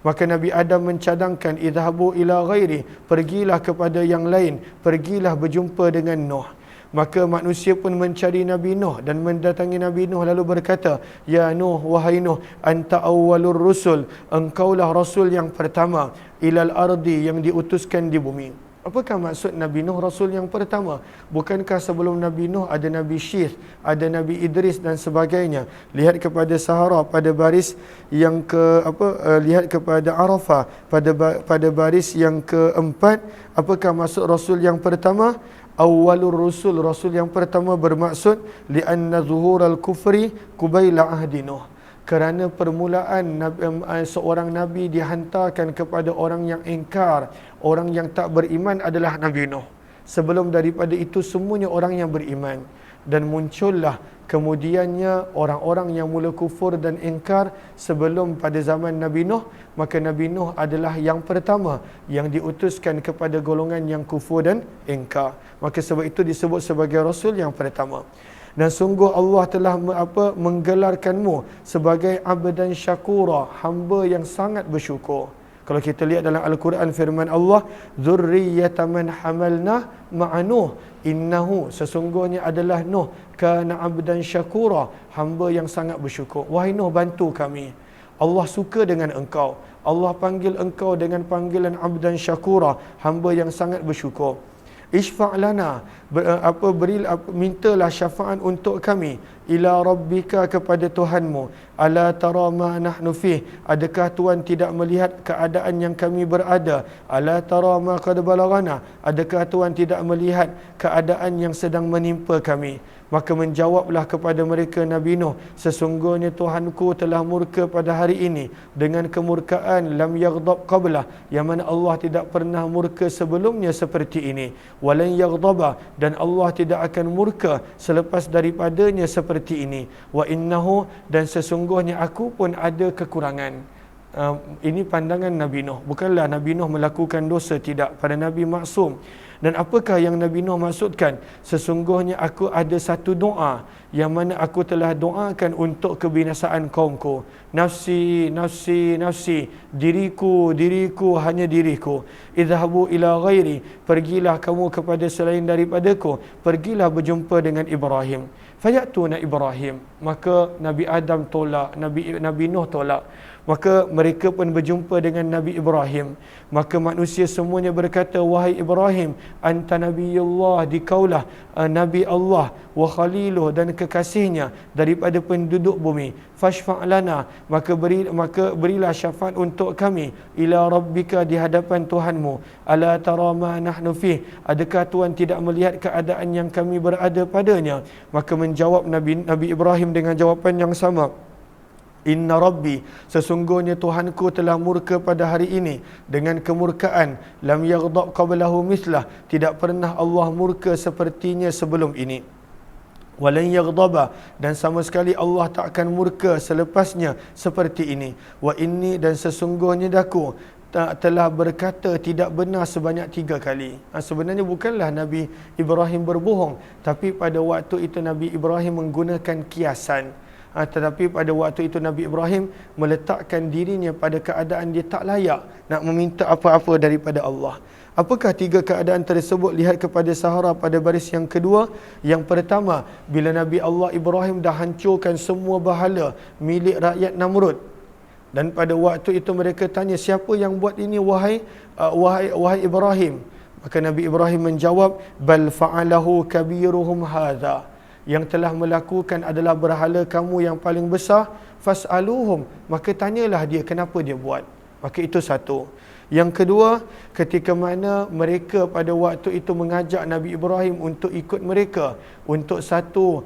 A: Maka Nabi Adam mencadangkan, idhabu ila ghairi, pergilah kepada yang lain, pergilah berjumpa dengan Nuh. Maka manusia pun mencari Nabi Nuh dan mendatangi Nabi Nuh lalu berkata, "Ya Nuh, wahai Nuh, anta awwalur rusul, engkaulah rasul yang pertama ilal ardi yang diutuskan di bumi." Apakah maksud Nabi Nuh rasul yang pertama? Bukankah sebelum Nabi Nuh ada Nabi Syith, ada Nabi Idris dan sebagainya? Lihat kepada Sahara pada baris yang lihat kepada Arafah pada baris yang keempat. Apakah maksud rasul yang pertama? Awwalur rusul, rasul yang pertama bermaksud li'anna zuhural kufri qubaila ahdi Nuh. Kerana permulaan seorang Nabi dihantarkan kepada orang yang ingkar, orang yang tak beriman adalah Nabi Nuh. Sebelum daripada itu semuanya orang yang beriman. Dan muncullah kemudiannya orang-orang yang mula kufur dan ingkar sebelum pada zaman Nabi Nuh. Maka Nabi Nuh adalah yang pertama yang diutuskan kepada golongan yang kufur dan ingkar. Maka sebab itu disebut sebagai Rasul yang pertama. Dan sungguh Allah telah menggelarkanmu sebagai abdan syakura, hamba yang sangat bersyukur. Kalau kita lihat dalam Al-Quran firman Allah, "Dzurriyyatan man hamalna ma'a Nuh, innahu", sesungguhnya adalah Nuh, kana abdan syakura, hamba yang sangat bersyukur. Wahai Nuh, bantu kami. Allah suka dengan engkau. Allah panggil engkau dengan panggilan abdan syakura, hamba yang sangat bersyukur. Isfa' lana, mintalah syafaat untuk kami, ila rabbika, kepada Tuhanmu. Ala tara ma nahnu fih, adakah Tuhan tidak melihat keadaan yang kami berada? Ala tara ma qad balagana, adakah Tuhan tidak melihat keadaan yang sedang menimpa kami? Maka menjawablah kepada mereka Nabi Nuh, sesungguhnya Tuhanku telah murka pada hari ini dengan kemurkaan lam yaghdab qablah, yang mana Allah tidak pernah murka sebelumnya seperti ini. Walan yaghdaba, dan Allah tidak akan murka selepas daripadanya seperti ini. Wa innahu, dan sesungguhnya aku pun ada kekurangan. Ini pandangan Nabi Nuh. Bukanlah Nabi Nuh melakukan dosa, tidak. Pada Nabi maksum. Dan apakah yang Nabi Nuh maksudkan? Sesungguhnya aku ada satu doa yang mana aku telah doakan untuk kebinasaan kaumku. Nafsi, nafsi, nafsi, diriku, diriku, hanya diriku. Idhabu ila ghairi, pergilah kamu kepada selain daripadaku. Pergilah berjumpa dengan Ibrahim. Fayatuna Ibrahim. Maka Nabi Adam tolak, Nabi Nuh tolak. Maka mereka pun berjumpa dengan Nabi Ibrahim. Maka manusia semuanya berkata, "Wahai Ibrahim, anta nabiyullah, dikaulah Nabi Allah, wa khaliluh, dan kekasihnya daripada penduduk bumi. Fashfa' lana, maka berilah syafaat untuk kami, ila rabbika, di hadapan Tuhanmu. Ala tara ma nahnu fih, adakah Tuhan tidak melihat keadaan yang kami berada padanya?" Maka menjawab Nabi Ibrahim dengan jawapan yang sama. "Inna Rabbi, sesungguhnya Tuhanku telah murka pada hari ini dengan kemurkaan lam yaghdab qablahu mislah, tidak pernah Allah murka sepertinya sebelum ini. Walan yaghdaba, dan sama sekali Allah tak akan murka selepasnya seperti ini. Wa inni, dan sesungguhnya daku telah berkata tidak benar sebanyak 3 kali." Sebenarnya bukanlah Nabi Ibrahim berbohong, tapi pada waktu itu Nabi Ibrahim menggunakan kiasan. Tetapi pada waktu itu Nabi Ibrahim meletakkan dirinya pada keadaan dia tak layak nak meminta apa-apa daripada Allah. Apakah 3 keadaan tersebut? Lihat kepada Sahara pada baris yang kedua. Yang pertama, bila Nabi Allah Ibrahim dah hancurkan semua bahala milik rakyat Namrud. Dan pada waktu itu mereka tanya, "Siapa yang buat ini wahai Ibrahim?" Maka Nabi Ibrahim menjawab, "Bal fa'alahu kabiruhum hadha." Yang telah melakukan adalah berhala kamu yang paling besar. Fas'aluhum, maka tanyalah dia kenapa dia buat. Maka itu satu. Yang kedua, ketika mana mereka pada waktu itu mengajak Nabi Ibrahim untuk ikut mereka untuk satu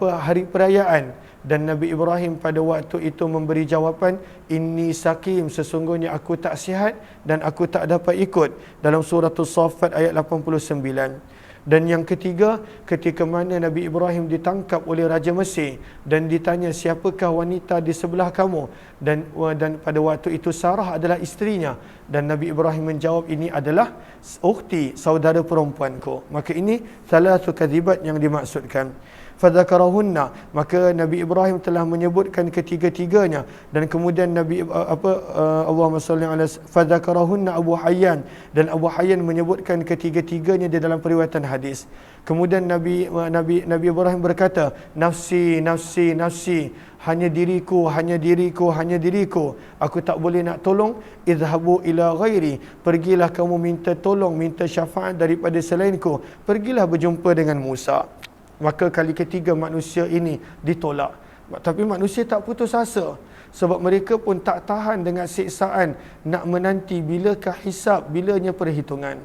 A: hari perayaan, dan Nabi Ibrahim pada waktu itu memberi jawapan, "Inni sakim, sesungguhnya aku tak sihat dan aku tak dapat ikut." Dalam surah As-Saffat ayat 89. Dan yang ketiga, ketika mana Nabi Ibrahim ditangkap oleh Raja Mesir dan ditanya, "Siapakah wanita di sebelah kamu?" Dan pada waktu itu Sarah adalah isterinya, dan Nabi Ibrahim menjawab, "Ini adalah ukhti, saudara perempuanku." Maka ini salah satu kadzibat yang dimaksudkan. fadzakarahunna, maka Nabi Ibrahim telah menyebutkan ketiga-tiganya. Dan kemudian Allahumma salli ala fadzakarahunna Abu Hayyan, dan Abu Hayyan menyebutkan ketiga-tiganya di dalam periwayatan hadis. Kemudian Nabi Ibrahim berkata, nafsi, nafsi, nafsi, hanya diriku, hanya diriku, hanya diriku, aku tak boleh nak tolong. Idhabu ila ghairi, pergilah kamu minta tolong, minta syafaat daripada selainku, pergilah berjumpa dengan Musa. Maka kali ketiga manusia ini ditolak. Tapi manusia tak putus asa, sebab mereka pun tak tahan dengan siksaan, nak menanti bilakah hisab, bilanya perhitungan.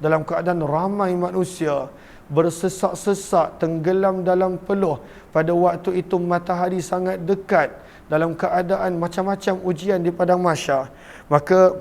A: Dalam keadaan ramai manusia bersesak-sesak, tenggelam dalam peluh. Pada waktu itu matahari sangat dekat, dalam keadaan macam-macam ujian di padang mahsyar. Maka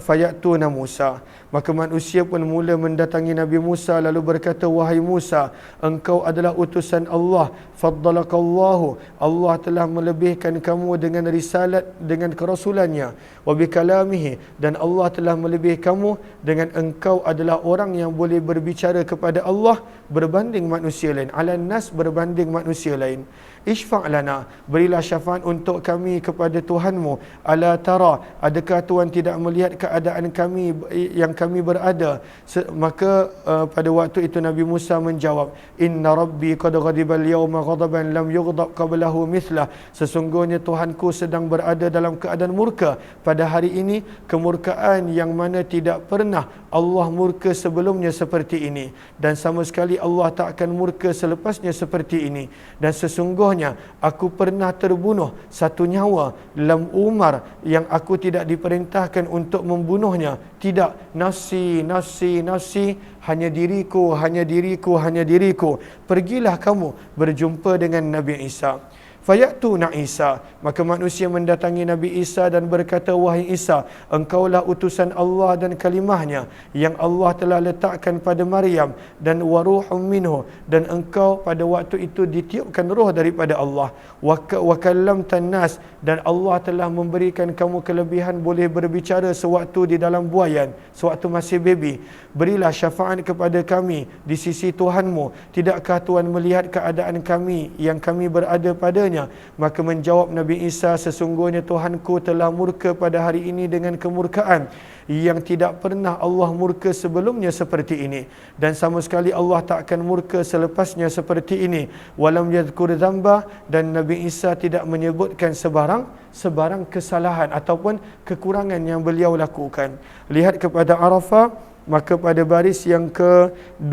A: fayatuna Musa, maka manusia pun mula mendatangi Nabi Musa, lalu berkata, wahai Musa, engkau adalah utusan Allah, faddalakallahu, Allah telah melebihkan kamu dengan risalat, dengan kerasulannya, wa bikalamihi, dan Allah telah melebih kamu dengan engkau adalah orang yang boleh berbicara kepada Allah berbanding manusia lain, ala nas, berbanding manusia lain. Ishfa' lana, berilah syafaat untuk kami kepada Tuhanmu. Ala tara, adakah Tuhan tidak melihat keadaan kami yang kami berada? Maka pada waktu itu Nabi Musa menjawab, inna rabbi qad ghadiba al-yawma ghadaban lam yughdab qablahu mithlah, sesungguhnya Tuhanku sedang berada dalam keadaan murka pada hari ini, kemurkaan yang mana tidak pernah Allah murka sebelumnya seperti ini, dan sama sekali Allah tak akan murka selepasnya seperti ini. Dan sesungguhnya aku pernah terbunuh satu nyawa lam umar yang aku tidak diperintahkan untuk membunuhnya. Tidak, nafsi, nafsi, nafsi, hanya diriku, hanya diriku, hanya diriku. Pergilah kamu berjumpa dengan Nabi Isa. Fayatuna Isa, maka manusia mendatangi Nabi Isa dan berkata, wahai Isa, engkaulah utusan Allah dan kalimahnya yang Allah telah letakkan pada Maryam, dan waruhum minhu, dan engkau pada waktu itu ditiupkan roh daripada Allah, wa kallamtan nas, dan Allah telah memberikan kamu kelebihan boleh berbicara sewaktu di dalam buayan, sewaktu masih baby. Berilah syafaat kepada kami di sisi Tuhanmu, tidakkah Tuhan melihat keadaan kami yang kami berada padanya? Maka menjawab Nabi Isa, sesungguhnya Tuhanku telah murka pada hari ini dengan kemurkaan yang tidak pernah Allah murka sebelumnya seperti ini, dan sama sekali Allah tak akan murka selepasnya seperti ini. Walam yadhkur dzamba, dan Nabi Isa tidak menyebutkan sebarang kesalahan ataupun kekurangan yang beliau lakukan. Lihat kepada Arafah, maka pada baris yang ke-2,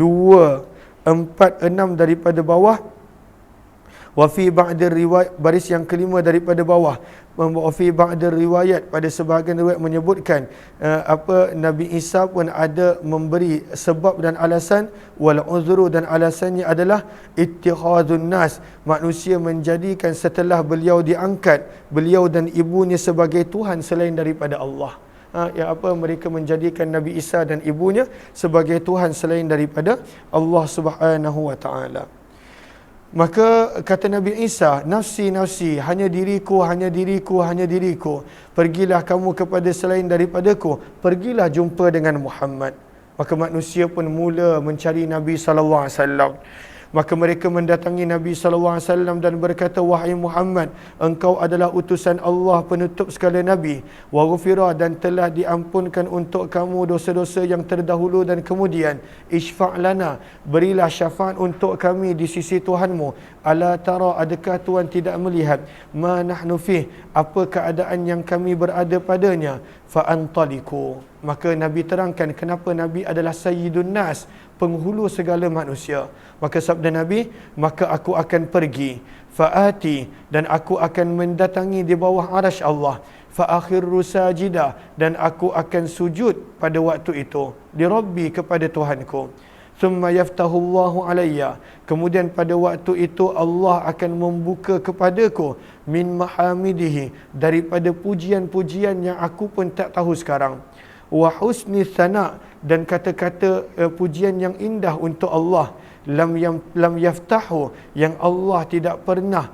A: 4, 6 daripada bawah, wa fi ba'dir riwayat, baris yang kelima daripada bawah, wa fi ba'dir riwayat, pada sebahagian riwayat menyebutkan Nabi Isa pun ada memberi sebab dan alasan, wal uzru, dan alasannya adalah ittikhadun nas, manusia menjadikan setelah beliau diangkat, beliau dan ibunya sebagai Tuhan selain daripada Allah. Mereka menjadikan Nabi Isa dan ibunya sebagai Tuhan selain daripada Allah Subhanahu wa taala. Maka kata Nabi Isa, nafsi, nafsi, hanya diriku, hanya diriku, hanya diriku, pergilah kamu kepada selain daripadaku, pergilah jumpa dengan Muhammad. Maka manusia pun mula mencari Nabi SAW. Maka mereka mendatangi Nabi SAW dan berkata, wahai Muhammad, engkau adalah utusan Allah, penutup segala Nabi, wa ghufira, dan telah diampunkan untuk kamu dosa-dosa yang terdahulu dan kemudian. Ishfa' lana, berilah syafaat untuk kami di sisi Tuhanmu. Ala tara, adakah Tuhan tidak melihat, ma nahnu fih, apa keadaan yang kami berada padanya. Fa'antaliku, maka Nabi terangkan kenapa Nabi adalah Sayyidun Nas, penghulu segala manusia. Maka sabda Nabi, maka aku akan pergi, fa'ati, dan aku akan mendatangi di bawah arasy Allah, fa'akhirru sajida, dan aku akan sujud pada waktu itu di Rabbi, kepada Tuhanku. Thumma yaftahullahu alayya, kemudian pada waktu itu Allah akan membuka kepadaku min mahamidihi, daripada pujian-pujian yang aku pun tak tahu sekarang, wa husni thana, dan kata-kata pujian yang indah untuk Allah, lam yaftahu, yang Allah tidak pernah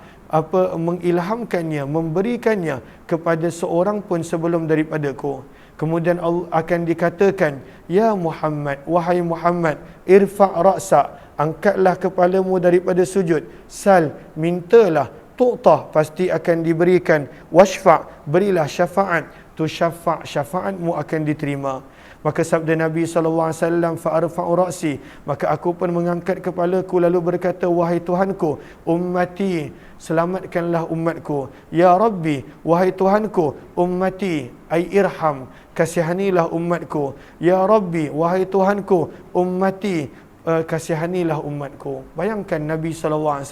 A: mengilhamkannya, memberikannya kepada seorang pun sebelum daripadaku. Kemudian Allah akan dikatakan, ya Muhammad, wahai Muhammad, irfa' ra'sa, angkatlah kepalamu daripada sujud, sal, mintalah, tu'tah, pasti akan diberikan, washfa', berilah syafaat, tu syafaatmu akan diterima. Maka sabda Nabi SAW, fa'arfa'u ra'si, maka aku pun mengangkat kepalaku lalu berkata, wahai Tuhanku, ummati, selamatkanlah umatku. Ya Rabbi, wahai Tuhanku, ummati, ay irham, kasihanilah umatku. Ya Rabbi, wahai Tuhanku, ummati, kasihanilah umatku. Bayangkan Nabi SAW,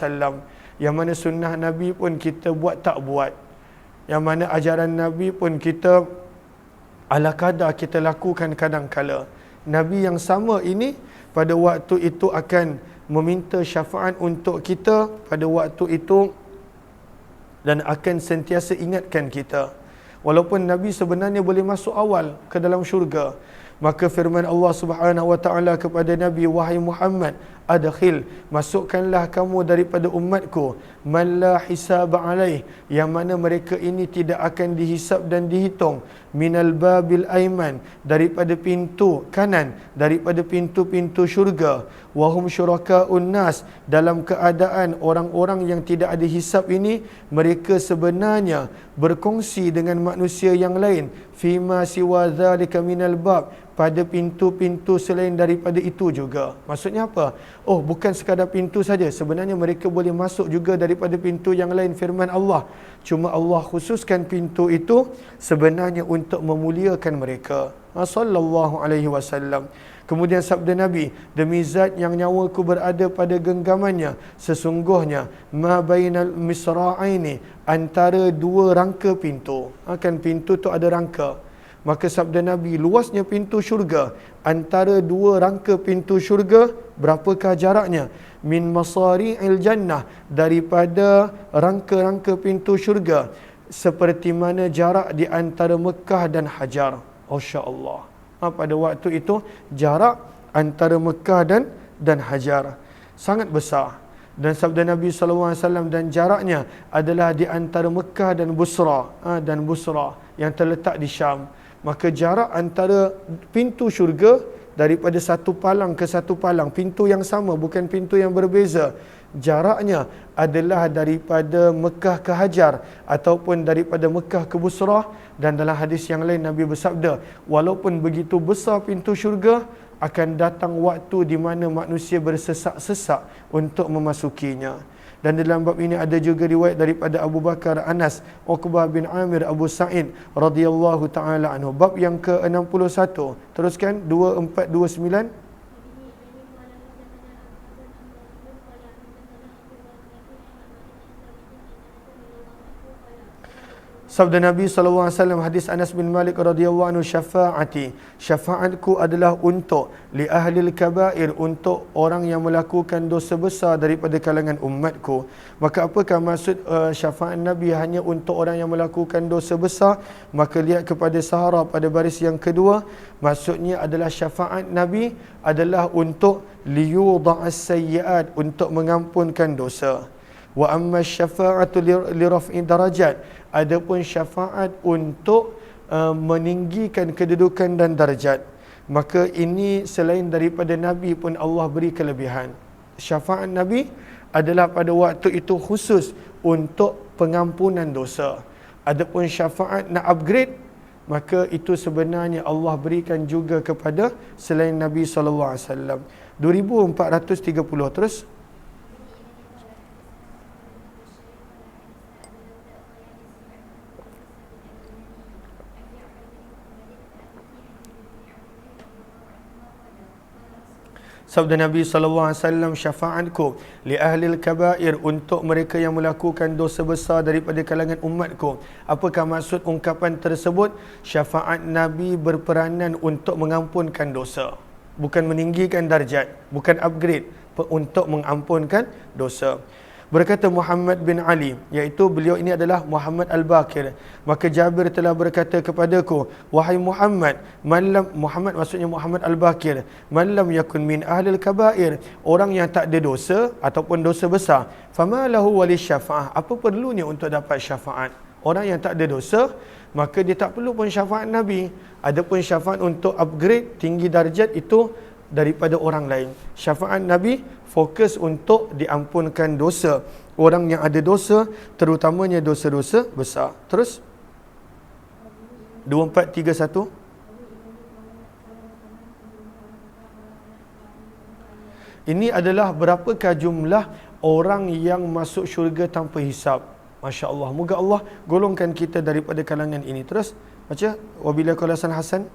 A: yang mana sunnah Nabi pun kita buat tak buat, yang mana ajaran Nabi pun kita ala kadar kita lakukan kadang-kala. Nabi yang sama ini pada waktu itu akan meminta syafaat untuk kita pada waktu itu dan akan sentiasa ingatkan kita. Walaupun Nabi sebenarnya boleh masuk awal ke dalam syurga, maka firman Allah Subhanahu wa taala kepada Nabi, wahai Muhammad, adkhil, masukkanlah kamu daripada umatku, man la hisab alaih, yang mana mereka ini tidak akan dihisab dan dihitung, minal babil aiman, daripada pintu kanan, daripada pintu-pintu syurga, wahum syuraka'un nas, dalam keadaan orang-orang yang tidak ada hisab ini mereka sebenarnya berkongsi dengan manusia yang lain, fima siwa dzalika minal bab, pada pintu-pintu selain daripada itu juga. Maksudnya apa? Oh, bukan sekadar pintu saja, sebenarnya mereka boleh masuk juga daripada pintu yang lain, firman Allah. Cuma Allah khususkan pintu itu sebenarnya untuk memuliakan mereka. Sallallahu alaihi wasallam. Kemudian sabda Nabi, demi zat yang nyawaku berada pada genggamannya, sesungguhnya ma bainal misra'aini, antara dua rangka pintu. Kan pintu tu ada rangka. Maka sabda Nabi, luasnya pintu syurga, antara dua rangka pintu syurga, berapakah jaraknya? Min masari'il jannah, daripada rangka-rangka pintu syurga, seperti mana jarak di antara Mekah dan Hajar. Masya Allah. Pada waktu itu jarak antara Mekah dan Hajar sangat besar. Dan sabda Nabi SAW, dan jaraknya adalah di antara Mekah dan Busra, yang terletak di Syam. Maka jarak antara pintu syurga daripada satu palang ke satu palang, pintu yang sama, bukan pintu yang berbeza, jaraknya adalah daripada Mekah ke Hajar ataupun daripada Mekah ke Busra. Dan dalam hadis yang lain Nabi bersabda, walaupun begitu besar pintu syurga, akan datang waktu di mana manusia bersesak-sesak untuk memasukinya. Dan dalam bab ini ada juga riwayat daripada Abu Bakar, Anas, Uqbah bin Amir, Abu Sa'id radhiyallahu taala anhu. Bab yang ke-61. Teruskan 2429. Sabda Nabi SAW, hadis Anas bin Malik radhiyallahu anhu, syafaati, syafaatku adalah untuk li ahlil kabair, untuk orang yang melakukan dosa besar daripada kalangan umatku. Maka apakah maksud syafaat Nabi hanya untuk orang yang melakukan dosa besar? Maka lihat kepada Sahara pada baris yang kedua, maksudnya adalah syafaat Nabi adalah untuk liyudha'as sayyi'at, untuk mengampunkan dosa. Wa amma syafa'atu li raf'i darajat, adapun syafaat untuk meninggikan kedudukan dan darjat, maka ini selain daripada Nabi pun Allah beri kelebihan. Syafaat Nabi adalah pada waktu itu khusus untuk pengampunan dosa. Adapun syafaat nak upgrade, maka itu sebenarnya Allah berikan juga kepada selain Nabi SAW. 2430 terus. Sabda Nabi SAW, syafaatku li ahlil kabair, untuk mereka yang melakukan dosa besar daripada kalangan umatku. Apakah maksud ungkapan tersebut? Syafaat Nabi berperanan untuk mengampunkan dosa, bukan meninggikan darjat, bukan upgrade, untuk mengampunkan dosa. Berkata Muhammad bin Ali, iaitu beliau ini adalah Muhammad Al-Baqir, maka Jabir telah berkata kepadaku, wahai Muhammad, Muhammad maksudnya Muhammad Al-Baqir, man lam yakun min ahlil kabair, orang yang tak ada dosa ataupun dosa besar, fama lahu wali syafa'ah, apa perlunya untuk dapat syafaat? Orang yang tak ada dosa, maka dia tak perlu pun syafaat Nabi. Adapun syafaat untuk upgrade, tinggi darjat, itu daripada orang lain. Syafaat Nabi fokus untuk diampunkan dosa orang yang ada dosa, terutamanya dosa-dosa besar. Terus 2431. Ini adalah berapakah jumlah orang yang masuk syurga tanpa hisab. Masya Allah. Moga Allah golongkan kita daripada kalangan ini. Terus baca wabila qalasan hasan.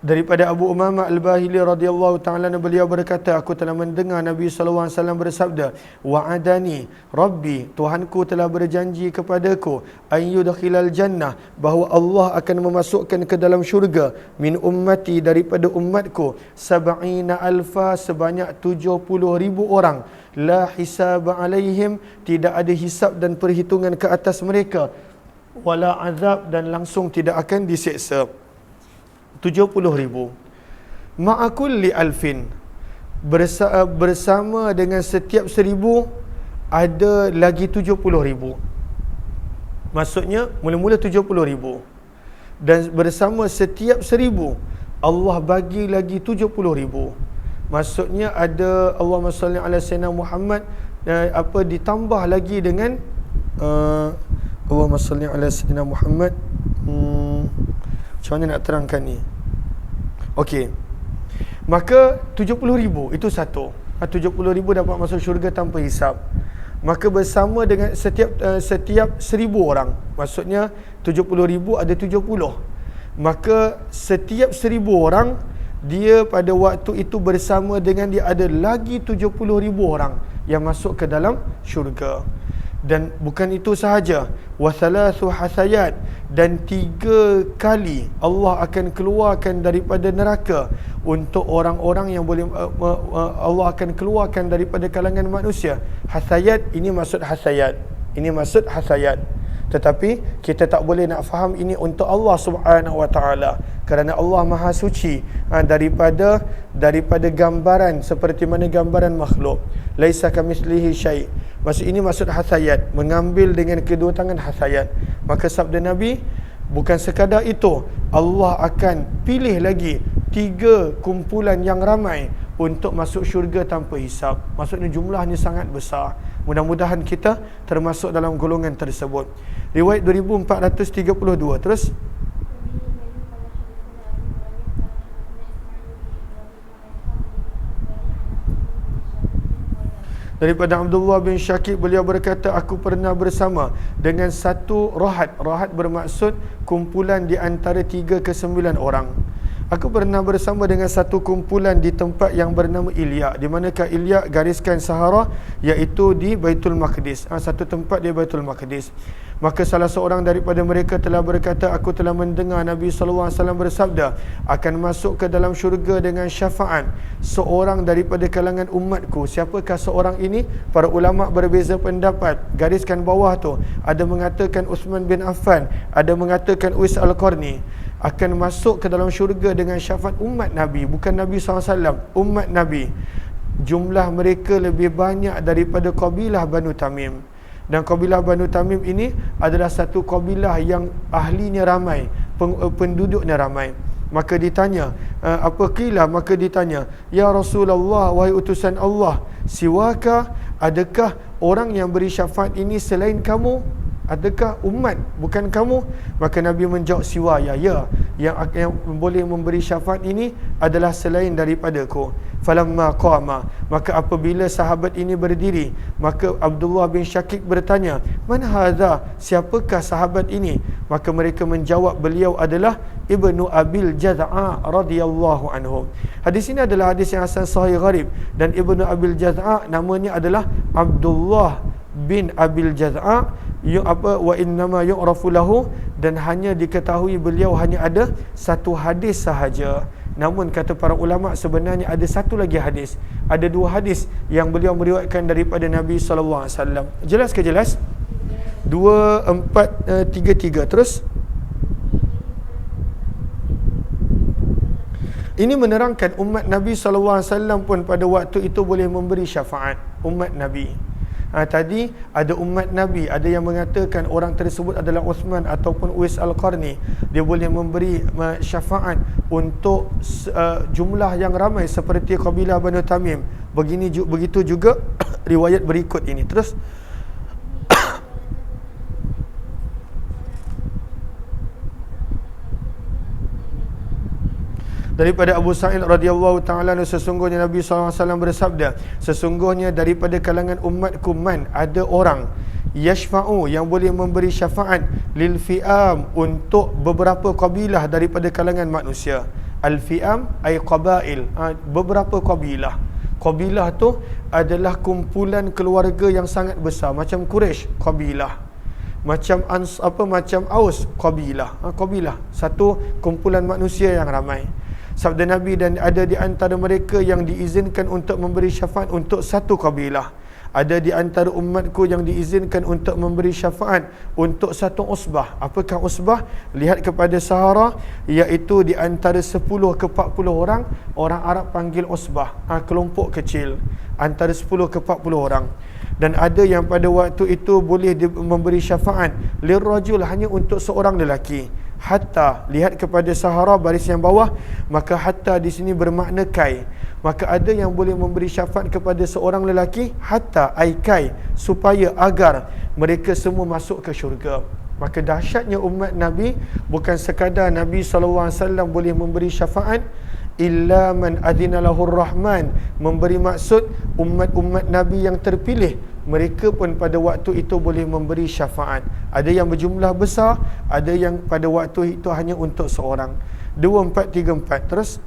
A: Daripada Abu Umamah Al-Bahili radhiyallahu ta'ala, beliau berkata, aku telah mendengar Nabi SAW bersabda, wa'adani Rabbi, Tuhanku telah berjanji kepadaku, ayyudkhilal jannah, bahawa Allah akan memasukkan ke dalam syurga, min ummati, daripada umatku, sab'ina alfa, sebanyak 70,000 orang, la hisab alaihim, tidak ada hisab dan perhitungan ke atas mereka, wala azab, dan langsung tidak akan diseksa. 70,000. Ma'akulli alfin, bersama dengan setiap 1,000 ada lagi 70,000. Maksudnya mula-mula 70,000, dan bersama setiap 1,000 Allah bagi lagi 70,000. Maksudnya ada Allahumma salli ala sayyidina Muhammad, ditambah lagi dengan Allahumma salli ala sayyidina Muhammad. Macam mana nak terangkan ni? Okey. Maka 70,000 itu satu. 70,000 dapat masuk syurga tanpa hisab. Maka bersama dengan setiap 1,000 orang, maksudnya 70,000 ada 70. Maka setiap 1,000 orang, dia pada waktu itu bersama dengan dia ada lagi 70,000 orang yang masuk ke dalam syurga. Dan bukan itu sahaja, wasalathu hasayat, dan 3 kali Allah akan keluarkan daripada neraka untuk orang-orang yang boleh Allah akan keluarkan daripada kalangan manusia. Hasayat, ini maksud hasayat. Ini maksud hasayat. Tetapi kita tak boleh nak faham ini untuk Allah Subhanahu Wa Taala, kerana Allah Maha Suci daripada gambaran seperti mana gambaran makhluk. Laisa kamitslihi syai'. Ini maksud hasayat, mengambil dengan kedua tangan hasayat. Maka sabda Nabi, bukan sekadar itu, Allah akan pilih lagi 3 kumpulan yang ramai untuk masuk syurga tanpa hisab. Maksudnya jumlahnya sangat besar. Mudah-mudahan kita termasuk dalam golongan tersebut. Riwayat 2432. Terus daripada Abdullah bin Syakib, beliau berkata, aku pernah bersama dengan satu rahat. Rahat bermaksud kumpulan di antara 3 ke 9 orang. Aku pernah bersama dengan satu kumpulan di tempat yang bernama Ilyak. Di manakah Ilyak? Gariskan Sahara, iaitu di Baitul Maqdis. Satu tempat di Baitul Maqdis. Maka salah seorang daripada mereka telah berkata, aku telah mendengar Nabi SAW bersabda, akan masuk ke dalam syurga dengan syafaat seorang daripada kalangan umatku. Siapakah seorang ini? Para ulama berbeza pendapat. Gariskan bawah tu, ada mengatakan Uthman bin Affan, ada mengatakan Uwais Al-Qarni. Akan masuk ke dalam syurga dengan syafaat umat Nabi, bukan Nabi SAW, umat Nabi. Jumlah mereka lebih banyak daripada kabilah Banu Tamim. Dan kabilah Banu Tamim ini adalah satu kabilah yang ahlinya ramai, penduduknya ramai. Maka ditanya, apa qila? Maka ditanya, ya Rasulullah, wahai utusan Allah, siwaka, adakah orang yang beri syafaat ini selain kamu? Adakah umat bukan kamu? Maka Nabi menjawab, siwa, ya, yang boleh memberi syafaat ini adalah selain daripadaku. Falamma qama, maka apabila sahabat ini berdiri, maka Abdullah bin Syakik bertanya, man hadza, siapakah sahabat ini? Maka mereka menjawab, beliau adalah Ibnu Abil Jaz'a radhiyallahu anhu. Hadis ini adalah hadis yang hasan sahih gharib, dan Ibnu Abil Jaz'a namanya adalah Abdullah bin Abil Jaz'a, wa innama yu'rafu lahu, dan hanya diketahui beliau hanya ada satu hadis sahaja. Namun kata para ulama, sebenarnya ada satu lagi hadis, ada 2 hadis yang beliau meriwayatkan daripada Nabi SAW. Jelas ke jelas? 2433. Terus ini menerangkan umat Nabi SAW pun pada waktu itu boleh memberi syafaat. Umat Nabi Tadi ada umat Nabi, ada yang mengatakan orang tersebut adalah Uthman ataupun Uwais Al-Qarni. Dia boleh memberi syafaat untuk jumlah yang ramai seperti kabilah Banu Tamim. Begitu juga riwayat berikut ini. Terus daripada Abu Sa'id radhiyallahu ta'ala, sesungguhnya Nabi SAW bersabda, sesungguhnya daripada kalangan umatku ada orang yashfa'u, yang boleh memberi syafaat lil fi'am, untuk beberapa kabilah daripada kalangan manusia. Al fi'am ay qabail, beberapa kabilah. Kabilah tu adalah kumpulan keluarga yang sangat besar, macam Quraisy kabilah, macam macam Aus kabilah. Kabilah satu kumpulan manusia yang ramai. Sabda Nabi, dan ada di antara mereka yang diizinkan untuk memberi syafaat untuk satu kabilah. Ada di antara umatku yang diizinkan untuk memberi syafaat untuk satu usbah. Apakah usbah? Lihat kepada Sahara, iaitu di antara 10 ke 40 orang. Orang Arab panggil usbah, kelompok kecil, antara 10 ke 40 orang. Dan ada yang pada waktu itu boleh memberi syafaat lirrajul, hanya untuk seorang lelaki. Hatta, lihat kepada Sahara baris yang bawah, maka hatta di sini bermakna kai. Maka ada yang boleh memberi syafaat kepada seorang lelaki, hatta aikai, supaya agar mereka semua masuk ke syurga. Maka dahsyatnya umat Nabi, bukan sekadar Nabi SAW boleh memberi syafaat, illa man adina lahur rahman, memberi maksud umat-umat Nabi yang terpilih, mereka pun pada waktu itu boleh memberi syafaat. Ada yang berjumlah besar, ada yang pada waktu itu hanya untuk seorang. 2, 4, 3, 4. Terus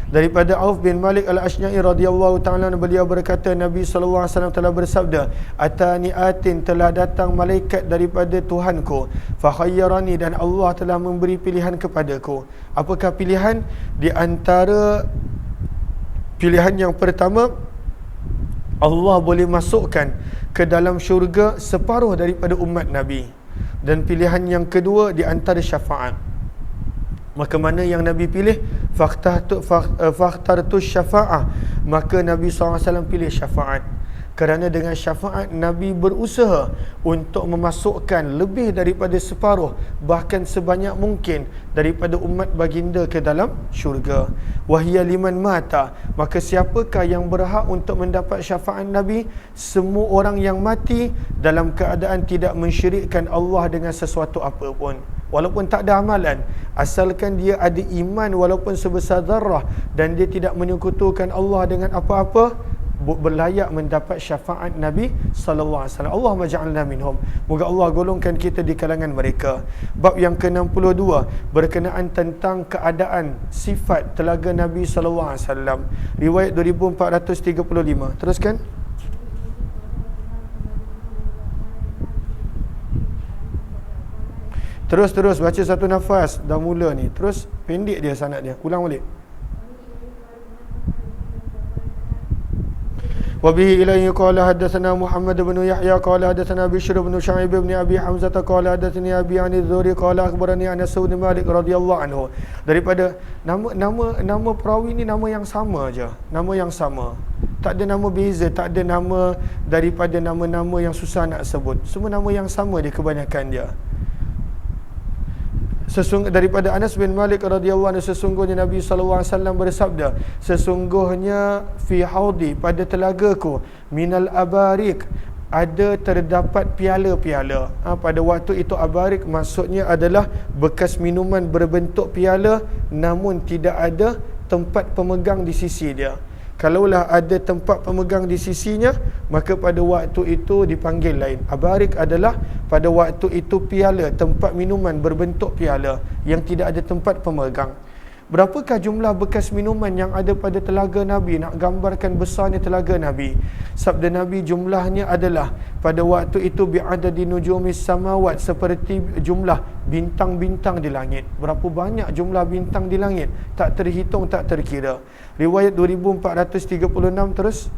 A: daripada Auf bin Malik Al-Ashja'i radhiyallahu ta'ala, beliau berkata, Nabi SAW telah bersabda, atani atin, telah datang malaikat daripada Tuhanku, fakhayyarani, dan Allah telah memberi pilihan kepadaku. Apakah pilihan? Di antara pilihan yang pertama, Allah boleh masukkan ke dalam syurga separuh daripada umat Nabi. Dan pilihan yang kedua, di antara syafaat. Maka mana yang Nabi pilih? Fakhtartu syafa'ah, maka Nabi SAW pilih syafaat. Kerana dengan syafaat Nabi berusaha untuk memasukkan lebih daripada separuh, bahkan sebanyak mungkin daripada umat baginda ke dalam syurga. Wahia liman mata, maka siapakah yang berhak untuk mendapat syafaat Nabi? Semua orang yang mati dalam keadaan tidak mensyirikkan Allah dengan sesuatu apapun. Walaupun tak ada amalan, asalkan dia ada iman walaupun sebesar zarrah, dan dia tidak menyekutukan Allah dengan apa-apa, berlayak mendapat syafaat Nabi sallallahu alaihi wasallam. Allahumma ja'alna minhum. Moga Allah golongkan kita di kalangan mereka. Bab yang ke-62 berkenaan tentang keadaan sifat telaga Nabi sallallahu alaihi wasallam. Riwayat 2435. Teruskan. Terus baca satu nafas. Dah mula ni. Terus pendek dia sanad dia. Ulang balik. وبه إليه قال حدثنا محمد بن يحيى قال حدثنا بشر بن شعيب بن أبي حمزة قال حدثني أبي عن الزهري قال أخبرني أنس بن مالك رضي الله عنه. Daripada nama perawi ni nama yang sama aja, nama yang sama, tak ada nama beza, tak ada nama daripada nama-nama yang susah nak sebut, semua nama yang sama dia kebanyakan dia. Daripada Anas bin Malik radhiyallahu anhu, sesungguhnya Nabi sallallahu alaihi wasallam bersabda, sesungguhnya fi haudi, pada telagaku, minal abarik, ada terdapat piala-piala. Pada waktu itu abarik maksudnya adalah bekas minuman berbentuk piala, namun tidak ada tempat pemegang di sisi dia. Kalaulah ada tempat pemegang di sisinya, maka pada waktu itu dipanggil lain. Abarik adalah pada waktu itu piala, tempat minuman berbentuk piala yang tidak ada tempat pemegang. Berapakah jumlah bekas minuman yang ada pada telaga Nabi? Nak gambarkan besarnya telaga Nabi. Sabda Nabi jumlahnya adalah pada waktu itu bi'adadi nujumis samawat, seperti jumlah bintang-bintang di langit. Berapa banyak jumlah bintang di langit? Tak terhitung, tak terkira. Riwayat 2436 terus.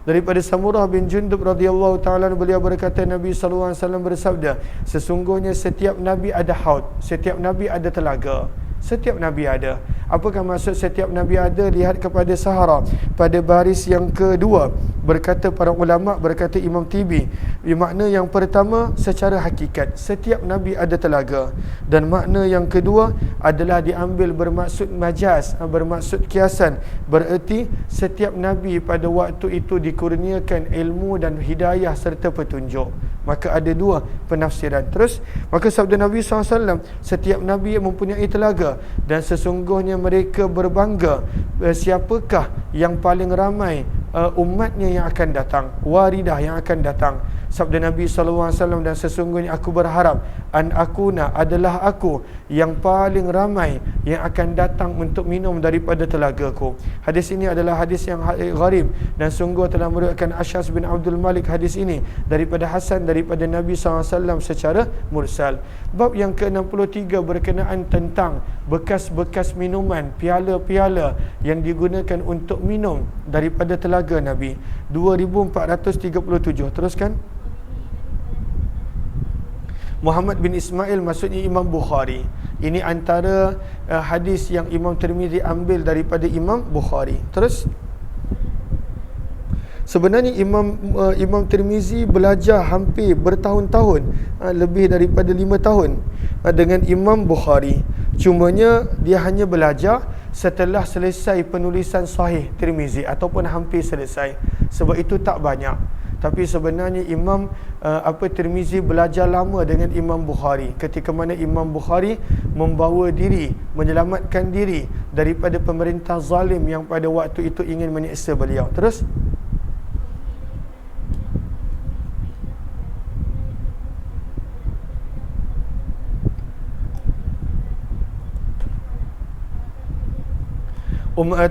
A: Daripada Samurah bin Jundub radhiyallahu taala beliau berkata Nabi sallallahu alaihi wasallam bersabda, sesungguhnya setiap nabi ada haud, setiap nabi ada telaga. Setiap Nabi ada. Apakah maksud setiap Nabi ada? Lihat kepada Sahara pada baris yang kedua. Berkata para ulama, berkata Imam Tibi, makna yang pertama secara hakikat setiap Nabi ada telaga, dan makna yang kedua adalah diambil bermaksud majaz, bermaksud kiasan. Bererti setiap Nabi pada waktu itu dikurniakan ilmu dan hidayah serta petunjuk. Maka ada dua penafsiran. Terus maka sabda Nabi SAW, setiap Nabi mempunyai telaga, dan sesungguhnya mereka berbangga siapakah yang paling ramai umatnya yang akan datang, waridah yang akan datang. Sabda Nabi SAW, dan sesungguhnya aku berharap an akuna adalah aku yang paling ramai yang akan datang untuk minum daripada telagaku. Hadis ini adalah hadis yang gharib, dan sungguh telah meriwayatkan Asy'as bin Abdul Malik hadis ini daripada Hasan daripada Nabi SAW secara mursal. Bab yang ke-63 berkenaan tentang bekas-bekas minuman, piala-piala yang digunakan untuk minum daripada telaga Nabi. 2437. Teruskan. Muhammad bin Ismail maksudnya Imam Bukhari. Ini antara hadis yang Imam Tirmizi ambil daripada Imam Bukhari. Terus sebenarnya Imam Tirmizi belajar hampir bertahun-tahun, lebih daripada 5 tahun dengan Imam Bukhari. Cumanya dia hanya belajar setelah selesai penulisan Sahih Tirmizi ataupun hampir selesai. Sebab itu tak banyak. Tapi sebenarnya Imam Tirmizi belajar lama dengan Imam Bukhari, ketika mana Imam Bukhari membawa diri, menyelamatkan diri daripada pemerintah zalim yang pada waktu itu ingin menyiksa beliau. Terus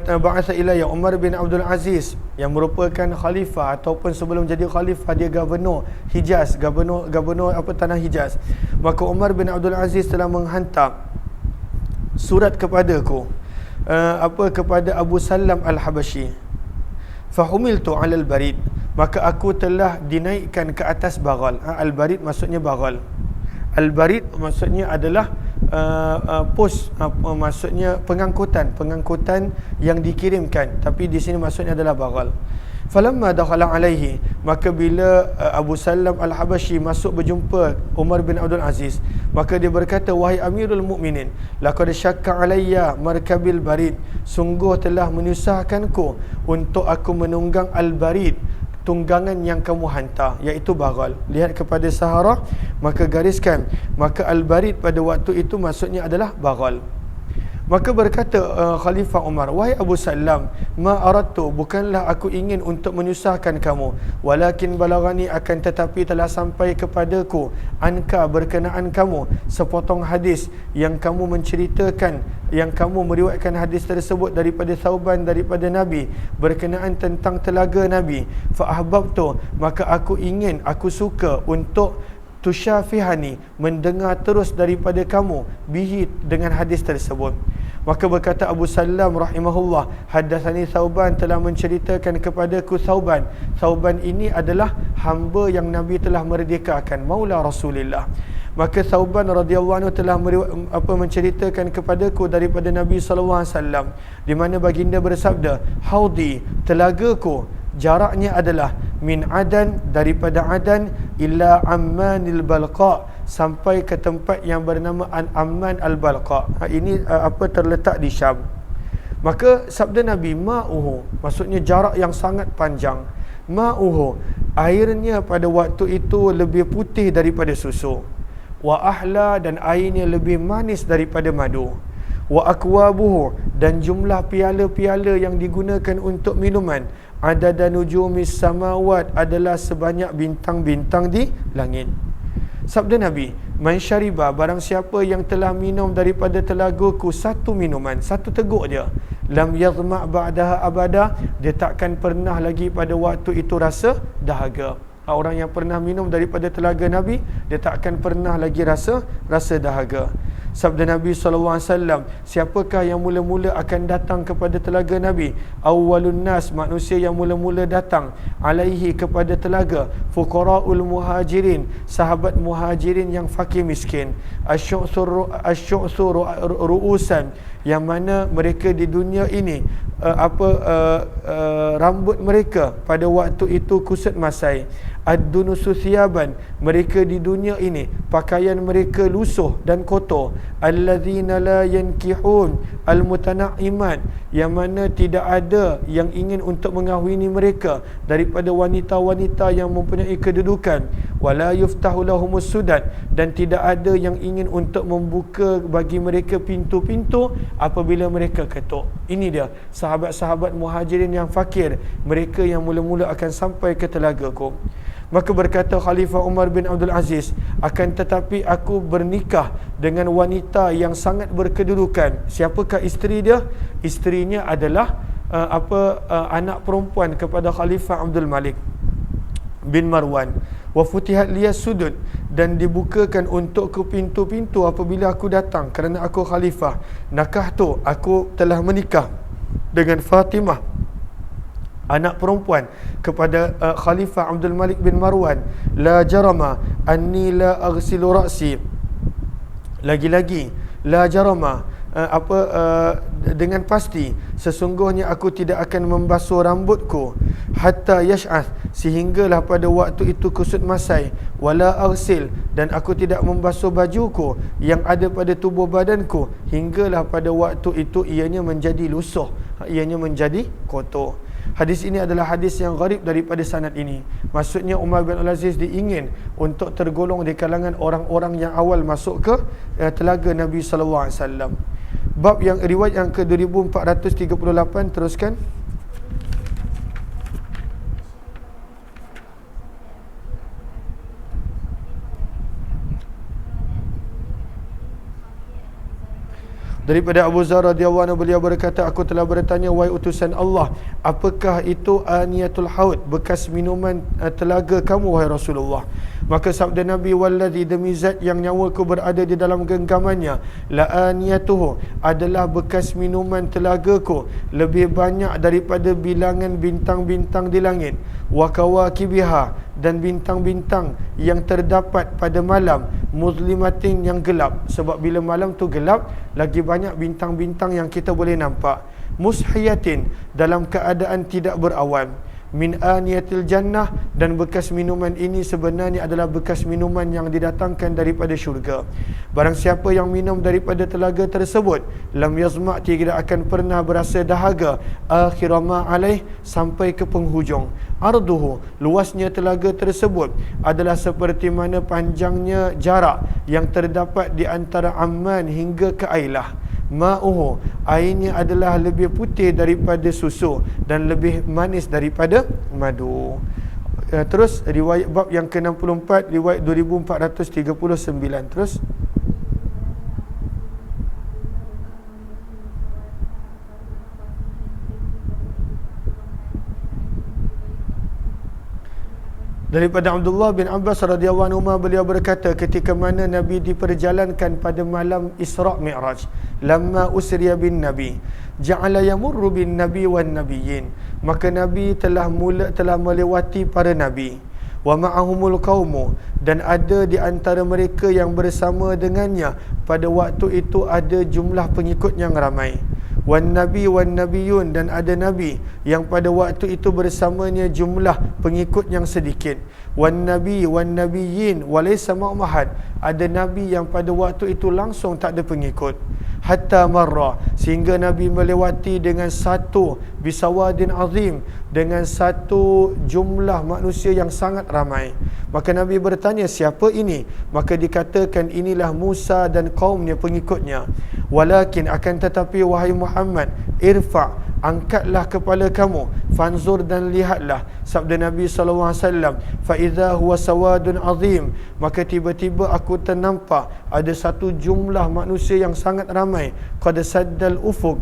A: ba'atha ilayya Umar bin Abdul Aziz, yang merupakan khalifah ataupun sebelum jadi khalifah dia gubernur Hijaz, gubernur tanah Hijaz. Maka Umar bin Abdul Aziz telah menghantar surat kepadaku, kepada Abu Salam Al-Habashi. Fahumiltu 'alal barid, maka aku telah dinaikkan ke atas bagal. Al-barid maksudnya bagal. Al-barid maksudnya adalah pos, maksudnya pengangkutan yang dikirimkan, tapi di sini maksudnya adalah bagal. Falamma dakhala alaihi, maka bila Abu Salam Al-Habashi masuk berjumpa Umar bin Abdul Aziz, maka dia berkata, wahai Amirul Mukminin, laqad syakka alayya markabil barid, sungguh telah menyusahkanku untuk aku menunggang al-barid, tunggangan yang kamu hantar, iaitu bagal. Lihat kepada Sahara, maka gariskan, maka al-barid pada waktu itu maksudnya adalah bagal. Maka berkata Khalifah Umar, wahai Abu Salam, ma aradtu, bukanlah aku ingin untuk menyusahkan kamu, walakin balagani, akan tetapi telah sampai kepadaku, anka, berkenaan kamu, sepotong hadis yang kamu menceritakan, yang kamu meriwayatkan hadis tersebut daripada Thauban, daripada Nabi, berkenaan tentang telaga Nabi. Fa ahbabtu, maka aku ingin, aku suka untuk tusyafihani, mendengar terus daripada kamu, bihi, dengan hadis tersebut. Maka berkata Abu Salam rahimahullah, haddatsani Thauban, telah menceritakan kepadaku Thauban. Thauban ini adalah hamba yang Nabi telah merdekakan, maula Rasulullah. Maka Thauban radhiyallahu anhu telah menceritakan kepadaku daripada Nabi sallallahu alaihi wasallam, di mana baginda bersabda, haudi, telagaku, jaraknya adalah min Adan, daripada Adan, ila Ammanil Balqa, sampai ke tempat yang bernama Amman Al-Balqa. Ini terletak di Syam. Maka sabda Nabi, ma'uhu, maksudnya jarak yang sangat panjang. Ma'uhu, airnya pada waktu itu lebih putih daripada susu. Wa ahla, dan airnya lebih manis daripada madu. Wa akwabuhu, dan jumlah piala-piala yang digunakan untuk minuman, adada nujumis samawat, adalah sebanyak bintang-bintang di langit. Sabda Nabi, man syariba, barang siapa yang telah minum daripada telagaku satu minuman, satu teguk dia, lam yazma' ba'daha abada, dia takkan pernah lagi pada waktu itu rasa dahaga. Orang yang pernah minum daripada telaga Nabi, dia takkan pernah lagi rasa dahaga. Sabda Nabi SAW, siapakah yang mula-mula akan datang kepada telaga Nabi? Awwalun nas, manusia yang mula-mula datang alaihi kepada telaga. Fuqara'ul muhajirin, sahabat muhajirin yang fakir miskin. Asyu'thur ru'usan, yang mana mereka di dunia ini rambut mereka pada waktu itu kusut masai. Ad-dunusu thiyaban, mereka di dunia ini pakaian mereka lusuh dan kotor. Alladzina la yankihun al-mutanaimat, yang mana tidak ada yang ingin untuk mengahwini mereka daripada wanita-wanita yang mempunyai kedudukan. Wala yuftahu lahumus sudan, dan tidak ada yang ingin untuk membuka bagi mereka pintu-pintu apabila mereka ketuk. Ini dia sahabat-sahabat muhajirin yang fakir, mereka yang mula-mula akan sampai ke telagaku. Maka berkata Khalifah Umar bin Abdul Aziz, akan tetapi aku bernikah dengan wanita yang sangat berkedudukan. Siapakah isteri dia? Isterinya adalah anak perempuan kepada Khalifah Abdul Malik bin Marwan. Wa futihat liyas sudud, dan dibukakan untukku pintu-pintu apabila aku datang kerana aku khalifah. Nakahtu, aku telah menikah dengan Fatimah, anak perempuan kepada Khalifah Abdul Malik bin Marwan. La jarama anni la aghsilu ra'si, lagi-lagi la jarama dengan pasti sesungguhnya aku tidak akan membasuh rambutku hatta yash'ath, sehinggalah pada waktu itu kusut masai. Wala aghsil, dan aku tidak membasuh bajuku yang ada pada tubuh badanku hinggalah pada waktu itu ianya menjadi lusuh, ianya menjadi kotor. Hadis ini adalah hadis yang gharib daripada sanad ini. Maksudnya Umar bin Abdul Aziz diingin untuk tergolong di kalangan orang-orang yang awal masuk ke telaga Nabi sallallahu alaihi wasallam. Bab yang riwayat yang ke 2438, teruskan. Daripada Abu Zar radhiyallahu anhu, beliau berkata, aku telah bertanya, wahai utusan Allah, apakah itu aniyatul haud, bekas minuman telaga kamu wahai Rasulullah? Maka sabda Nabi, wallazi, demi zat yang nyawaku berada di dalam genggamannya, la aniyatuhu, adalah bekas minuman telagaku lebih banyak daripada bilangan bintang-bintang di langit, wa kawakibiha, dan bintang-bintang yang terdapat pada malam, muzlimatin, yang gelap. Sebab bila malam tu gelap, lagi banyak bintang-bintang yang kita boleh nampak. Mushiyatin, dalam keadaan tidak berawan. Min aniyatil jannah, dan bekas minuman ini sebenarnya adalah bekas minuman yang didatangkan daripada syurga. Barang siapa yang minum daripada telaga tersebut, lam yazma', tidak akan pernah berasa dahaga, akhirama alaih, sampai ke penghujung. Arduhu, luasnya telaga tersebut adalah seperti mana panjangnya jarak yang terdapat di antara Amman hingga ke Ailah. Ma'uhu, airnya adalah lebih putih daripada susu dan lebih manis daripada madu. Terus riwayat bab yang ke-64, riwayat 2439. Terus daripada Abdullah bin Abbas radhiyallahu anhu, beliau berkata, ketika mana Nabi diperjalankan pada malam Isra' Mi'raj, lamma usriya bin Nabi, ja'ala yamurru bin Nabi wan nabiyyin, maka Nabi telah melewati para nabi, wa ma'ahumul qaumu, dan ada di antara mereka yang bersama dengannya pada waktu itu ada jumlah pengikut yang ramai. Wan nabi wan nabiyun, dan ada nabi yang pada waktu itu bersamanya jumlah pengikut yang sedikit. Wan nabi wan nabiyyin walaysa ma'ahad, ada nabi yang pada waktu itu langsung tak ada pengikut. Hatta marra, sehingga Nabi melewati dengan satu bisawadin azim, dengan satu jumlah manusia yang sangat ramai. Maka Nabi bertanya, siapa ini? Maka dikatakan, inilah Musa dan kaumnya, pengikutnya. Walakin, akan tetapi wahai Muhammad, irfa', angkatlah kepala kamu, fanzur, dan lihatlah. Sabda Nabi SAW, fa'idha huwa sawadun azim, maka tiba-tiba aku ternampak ada satu jumlah manusia yang sangat ramai. Qad saddal ufuk,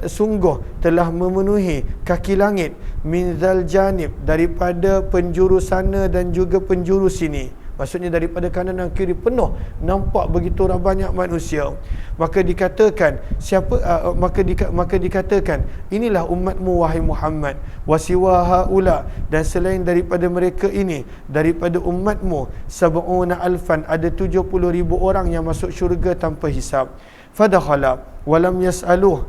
A: sungguh telah memenuhi kaki langit, min zal janib, daripada penjuru sana dan juga penjuru sini. Maksudnya daripada kanan dan kiri penuh, nampak begitu banyak manusia. Maka dikatakan maka dikatakan, inilah umatmu wahai Muhammad, wasiwa haula, dan selain daripada mereka ini, daripada umatmu, sab'una alfan, ada 70,000 orang yang masuk syurga tanpa hisab. Fadakhala walam yas'aluh,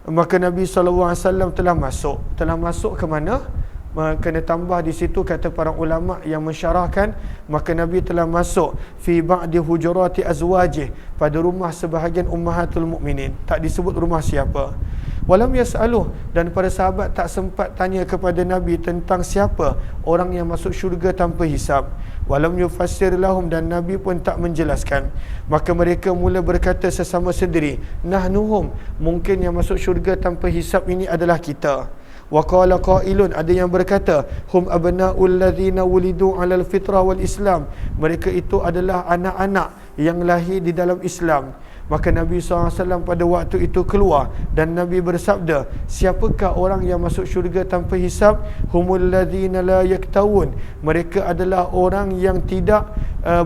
A: maka Nabi SAW telah masuk ke mana? Kena tambah di situ, kata para ulama yang mensyarahkan, maka Nabi telah masuk fi ba'di hujurati azwajih, pada rumah sebahagian ummahatul mukminin, tak disebut rumah siapa. Walam yas'aluh, dan para sahabat tak sempat tanya kepada Nabi tentang siapa orang yang masuk syurga tanpa hisab. Walam yufassir lahum, dan Nabi pun tak menjelaskan. Maka mereka mula berkata sesama sendiri, nahnuhum, mungkin yang masuk syurga tanpa hisab ini adalah kita. Wa qala qailun, ada yang berkata, hum abna'ul ladzina wulidu 'alal fitrah wal Islam, mereka itu adalah anak-anak yang lahir di dalam Islam. Maka Nabi SAW pada waktu itu keluar dan Nabi bersabda, siapakah orang yang masuk syurga tanpa hisab? Humul ladzina la yaktawun, mereka adalah orang yang tidak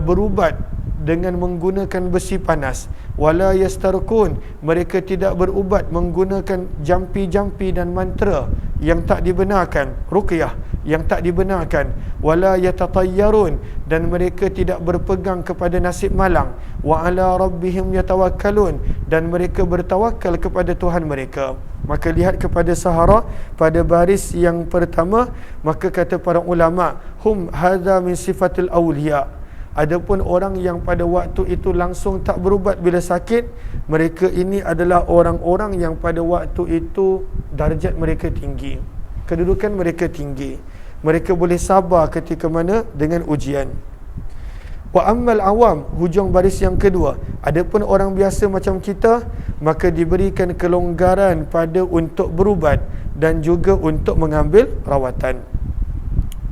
A: berubat dengan menggunakan besi panas. Wala yastarqun, mereka tidak berubat menggunakan jampi-jampi dan mantra yang tak dibenarkan, ruqyah yang tak dibenarkan. Wala yatatayyarun, dan mereka tidak berpegang kepada nasib malang. Wa ala rabbihim yatawakkalun, dan mereka bertawakal kepada Tuhan mereka. Maka lihat kepada Sahara pada baris yang pertama, maka kata para ulama, hum hadza min sifatil awliya. Adapun orang yang pada waktu itu langsung tak berubat bila sakit, mereka ini adalah orang-orang yang pada waktu itu darjat mereka tinggi, kedudukan mereka tinggi, mereka boleh sabar ketika mana dengan ujian. Wa ammal awam, hujung baris yang kedua, adapun orang biasa macam kita, maka diberikan kelonggaran pada untuk berubat dan juga untuk mengambil rawatan.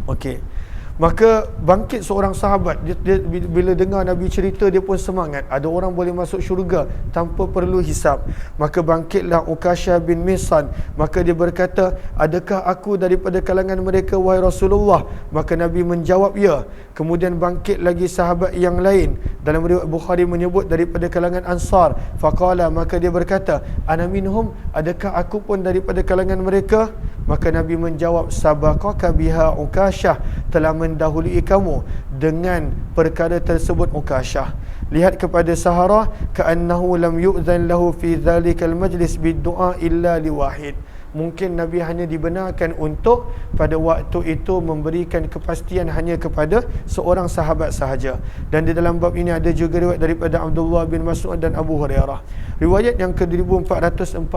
A: Okey. Maka bangkit seorang sahabat, dia bila dengar Nabi cerita, dia pun semangat, ada orang boleh masuk syurga tanpa perlu hisab. Maka bangkitlah Ukashah bin Mihsan, maka dia berkata, adakah aku daripada kalangan mereka wahai Rasulullah? Maka Nabi menjawab, ya. Kemudian bangkit lagi sahabat yang lain, dalam riwayat Bukhari menyebut daripada kalangan Ansar. Faqala, maka dia berkata, ana minhum, adakah aku pun daripada kalangan mereka? Maka Nabi menjawab, sabaqaka biha Ukashah, telah mendahului kamu dengan perkara tersebut Ukashah. Lihat kepada Sahara, ka'annahu lam yu'zan lahu fi dhalikal majlis bid-du'a illa liwahid. Mungkin Nabi hanya dibenarkan untuk pada waktu itu memberikan kepastian hanya kepada seorang sahabat sahaja. Dan di dalam bab ini ada juga riwayat daripada Abdullah bin Mas'ud dan Abu Hurairah. Riwayat yang ke-1440.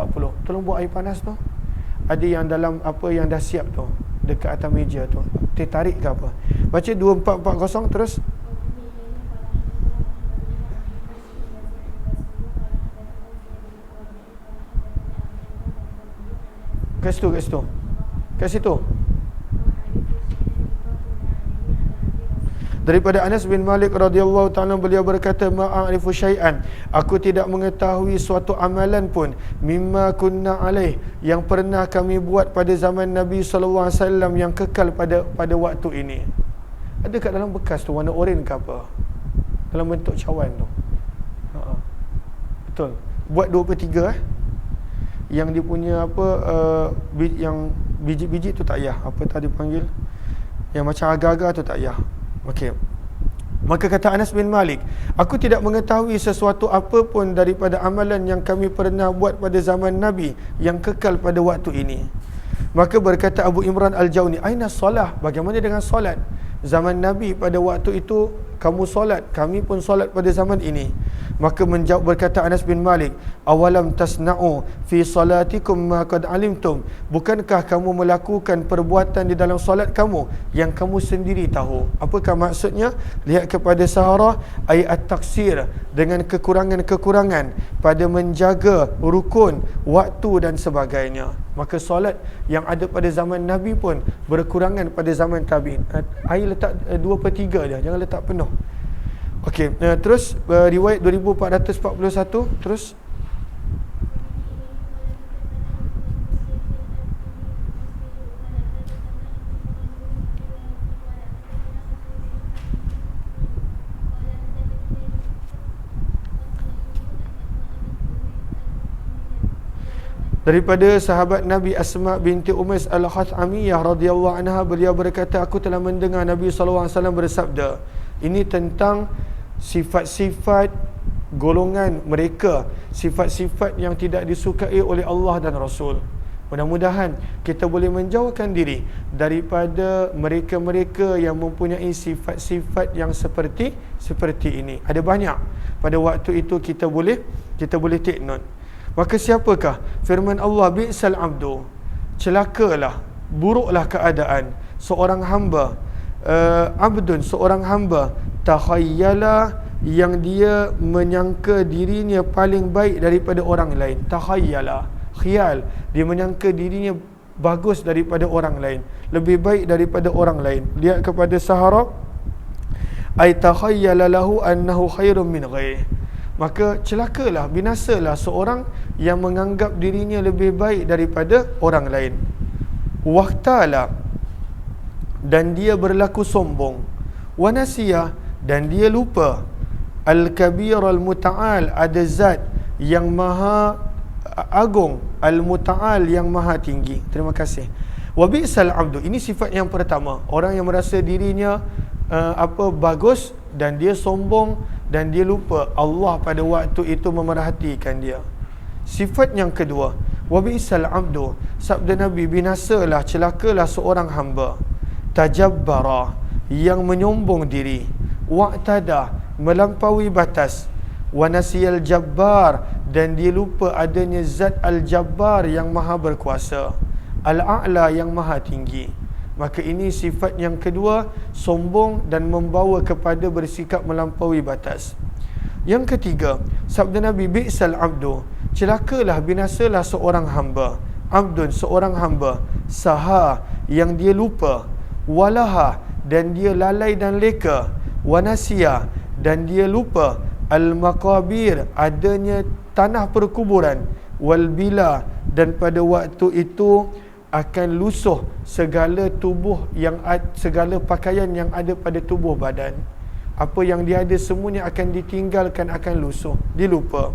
A: Tolong buat air panas tu. Ada yang dalam apa yang dah siap tu, dekat atas meja tu, tertarik ke apa. Baca 2440 terus. Kat situ. Daripada Anas bin Malik radhiyallahu ta'ala, beliau berkata, ma'arifu syai'an, aku tidak mengetahui suatu amalan pun, mimma kunna alaih, yang pernah kami buat pada zaman Nabi SAW, yang kekal pada waktu ini. Ada kat dalam bekas tu, warna oranye ke apa, dalam bentuk cawan tu. Betul. Buat 2/3 yang dia punya apa, yang biji-biji tu tak payah, apa tadi panggil, yang macam agar-agar tu tak payah. Okey. Maka kata Anas bin Malik, aku tidak mengetahui sesuatu apa pun daripada amalan yang kami pernah buat pada zaman Nabi yang kekal pada waktu ini. Maka berkata Abu Imran Al-Jawni, aina solah, bagaimana dengan solat? Zaman Nabi pada waktu itu kamu solat, kami pun solat pada zaman ini. Maka menjawab, berkata Anas bin Malik, awalam tasna'u fi salatikum ma qad alimtum, bukankah kamu melakukan perbuatan di dalam solat kamu yang kamu sendiri tahu? Apakah maksudnya? Lihat kepada Sahara, ayat at-taksir, dengan kekurangan-kekurangan pada menjaga rukun, waktu dan sebagainya. Maka solat yang ada pada zaman Nabi pun berkurangan pada zaman tabi'in. Air letak 2/3 dia, jangan letak penuh. Okey, terus riwayat 2441 terus. Daripada sahabat Nabi Asma binti Umais Al-Khathamiyah radhiyallahu anha, beliau berkata, aku telah mendengar Nabi SAW bersabda. Ini tentang sifat-sifat golongan mereka, sifat-sifat yang tidak disukai oleh Allah dan Rasul. Mudah-mudahan kita boleh menjauhkan diri daripada mereka-mereka yang mempunyai sifat-sifat yang seperti ini. Ada banyak. Pada waktu itu kita boleh take note. Maka siapakah? Firman Allah, bi'sal abdu, celakalah, buruklah keadaan seorang hamba, abdun, seorang hamba, takhayyala, yang dia menyangka dirinya paling baik daripada orang lain. Takhayyala, khiyal, dia menyangka dirinya bagus daripada orang lain, lebih baik daripada orang lain. Lihat kepada Sahara, ay takhayyala lahu annahu khairun min ghairihi. Maka celakalah, binasalah seorang yang menganggap dirinya lebih baik daripada orang lain. Wahtala, dan dia berlaku sombong. Wanasiyah, dan dia lupa. Al-kabir al-muta'al, ada zat yang maha agung, al-muta'al, yang maha tinggi. Terima kasih. Wa bi'sal abdu, ini sifat yang pertama, orang yang merasa dirinya bagus dan dia sombong dan dia lupa Allah pada waktu itu memerhatikan dia. Sifat yang kedua, wa bi'sal abdu, sabda Nabi, binasalah, celakalah seorang hamba, tajabbara, yang menyombong diri, wa'tada, melampaui batas, wa nasiyal jabbar, dan dia lupa adanya zat al-jabbar yang maha berkuasa, al-a'la, yang maha tinggi. Maka ini sifat yang kedua, sombong dan membawa kepada bersikap melampaui batas. Yang ketiga, sabda Nabi, bi'sal abdu, celakalah, binasalah seorang hamba, abdun, seorang hamba, saha, yang dia lupa, walaha, dan dia lalai dan leka, wanasiya, dan dia lupa, al-maqabir, adanya tanah perkuburan, walbila, dan pada waktu itu akan lusuh segala tubuh yang segala pakaian yang ada pada tubuh badan. Apa yang dia ada semuanya akan ditinggalkan, akan lusuh, dilupa.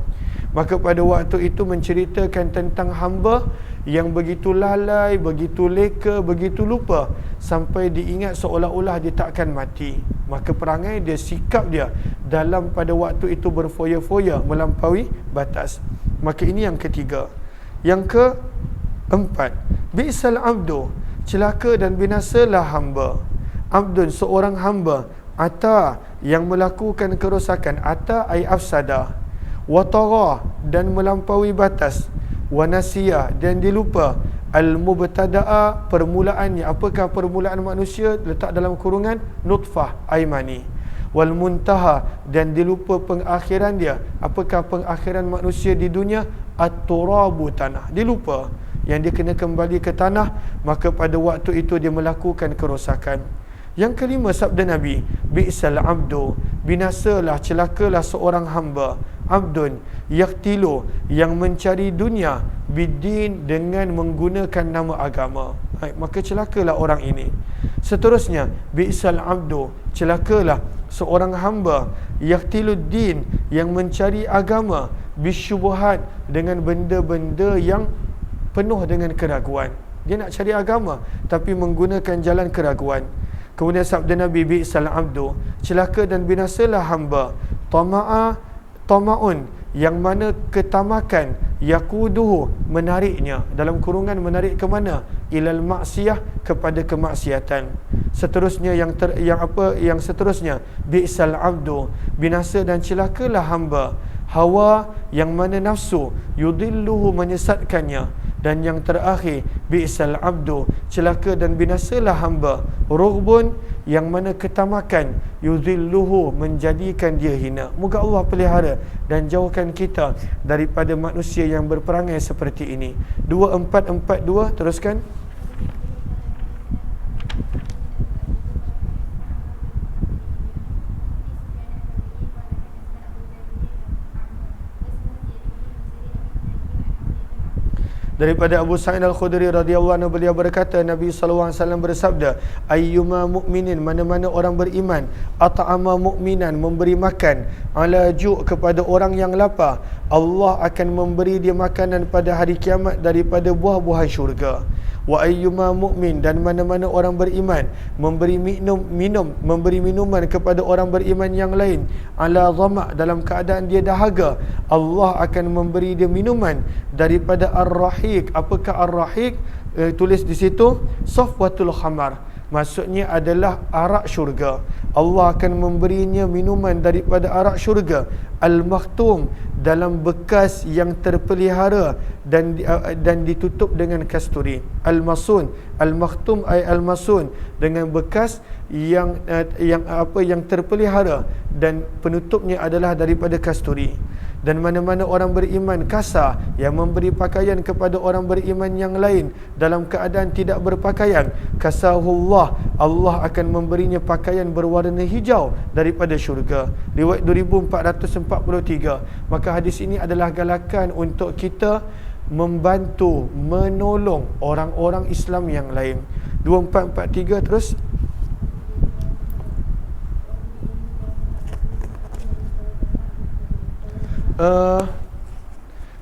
A: Maka pada waktu itu menceritakan tentang hamba yang begitu lalai, begitu leka, begitu lupa, sampai diingat seolah-olah dia tak akan mati. Maka perangai dia, sikap dia dalam pada waktu itu berfoya-foya, melampaui batas. Maka ini yang ketiga. Yang keempat, bi'sal abdu, celaka dan binasalah hamba, abdun, seorang hamba, ata, yang melakukan kerosakan, ata ay afsada, watara, dan melampaui batas, wanasiyah, dan dilupa, al-mubtada'a, permulaannya. Apakah permulaan manusia? Letak dalam kurungan nutfah, ay mani. Wal muntaha, dan dilupa pengakhiran dia. Apakah pengakhiran manusia di dunia? At-turabu, tanah. Dilupa yang dia kena kembali ke tanah, maka pada waktu itu dia melakukan kerosakan. Yang kelima, sabda Nabi, bi'sal abdu, binasalah, celakalah seorang hamba, abdun, yaktilu, yang mencari dunia, bidin, dengan menggunakan nama agama. Maka celakalah orang ini. Seterusnya, bi'sal abdu, celakalah seorang hamba, yaktiluddin, yang mencari agama, bisyubuhat, dengan benda-benda yang penuh dengan keraguan. Dia nak cari agama tapi menggunakan jalan keraguan. Kemudian sabda Nabi, bi'sal abdu, celaka dan binasalah hamba, tama'un, yang mana ketamakan, yakuduhu, menariknya, dalam kurungan menarik ke mana? Ilal maksiyah, kepada kemaksiatan. Seterusnya yang seterusnya, bi'sal abdu, binasa dan celakalah hamba, hawa, yang mana nafsu, yudilluhu, menyesatkannya. Dan yang terakhir, bi'sal abdu, celaka dan binasalah hamba, rughbun, yang mana ketamakan, yudhilluhu, menjadikan dia hina. Moga Allah pelihara dan jauhkan kita daripada manusia yang berperangai seperti ini. 2442, teruskan. Daripada Abu Sa'id Al-Khudri radhiyallahu anhu, beliau berkata, Nabi sallallahu alaihi wasallam bersabda, ayyuma mu'minin, mana-mana orang beriman, at'ama mu'minan, memberi makan, ala ju' kepada orang yang lapar, Allah akan memberi dia makanan pada hari kiamat daripada buah-buahan syurga. Wa ayyuma mu'min, dan mana-mana orang beriman memberi memberi minuman kepada orang beriman yang lain, ala dhama', dalam keadaan dia dahaga, Allah akan memberi dia minuman daripada ar-rahiq. Apakah ar-rahiq? Tulis di situ safwatul khamar, maksudnya adalah arak syurga. Allah akan memberinya minuman daripada arak syurga, al-makhtum, dalam bekas yang terpelihara dan ditutup dengan kasturi. Al-masun, al-makhtum ay al-masun, dengan bekas yang terpelihara dan penutupnya adalah daripada kasturi. Dan mana-mana orang beriman kasa, yang memberi pakaian kepada orang beriman yang lain dalam keadaan tidak berpakaian, kasahullah, Allah akan memberinya pakaian berwarna hijau daripada syurga. Riwayat 2443. Maka hadis ini adalah galakan untuk kita membantu, menolong orang-orang Islam yang lain. 2443 terus.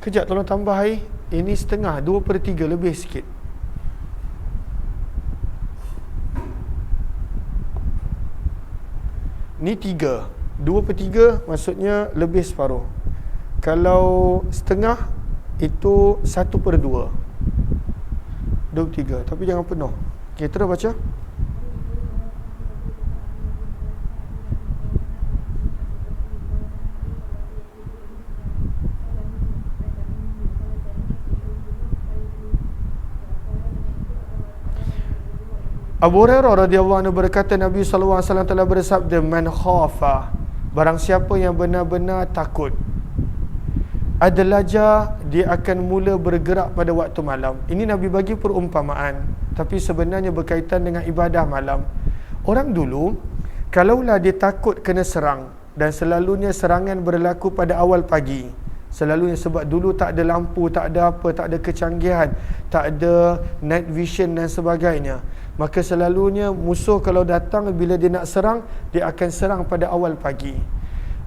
A: Kejap, tolong tambah air. Ini setengah, 2/3 lebih sikit. Ni 3, 2/3 maksudnya lebih separuh. Kalau setengah itu 1/2, 2/3, tapi jangan penuh. Okay, terus baca. Abu Hurairah radhiyallahu anhu berkata, Nabi sallallahu alaihi wasallam telah bersabda, man khafa, barang siapa yang benar-benar takut, adlaja, dia akan mula bergerak pada waktu malam. Ini Nabi bagi perumpamaan, tapi sebenarnya berkaitan dengan ibadah malam. Orang dulu, kalaulah dia takut kena serang, dan selalunya serangan berlaku pada awal pagi, selalunya sebab dulu tak ada lampu, tak ada apa, tak ada kecanggihan, tak ada night vision dan sebagainya. Maka selalunya musuh kalau datang, bila dia nak serang, dia akan serang pada awal pagi.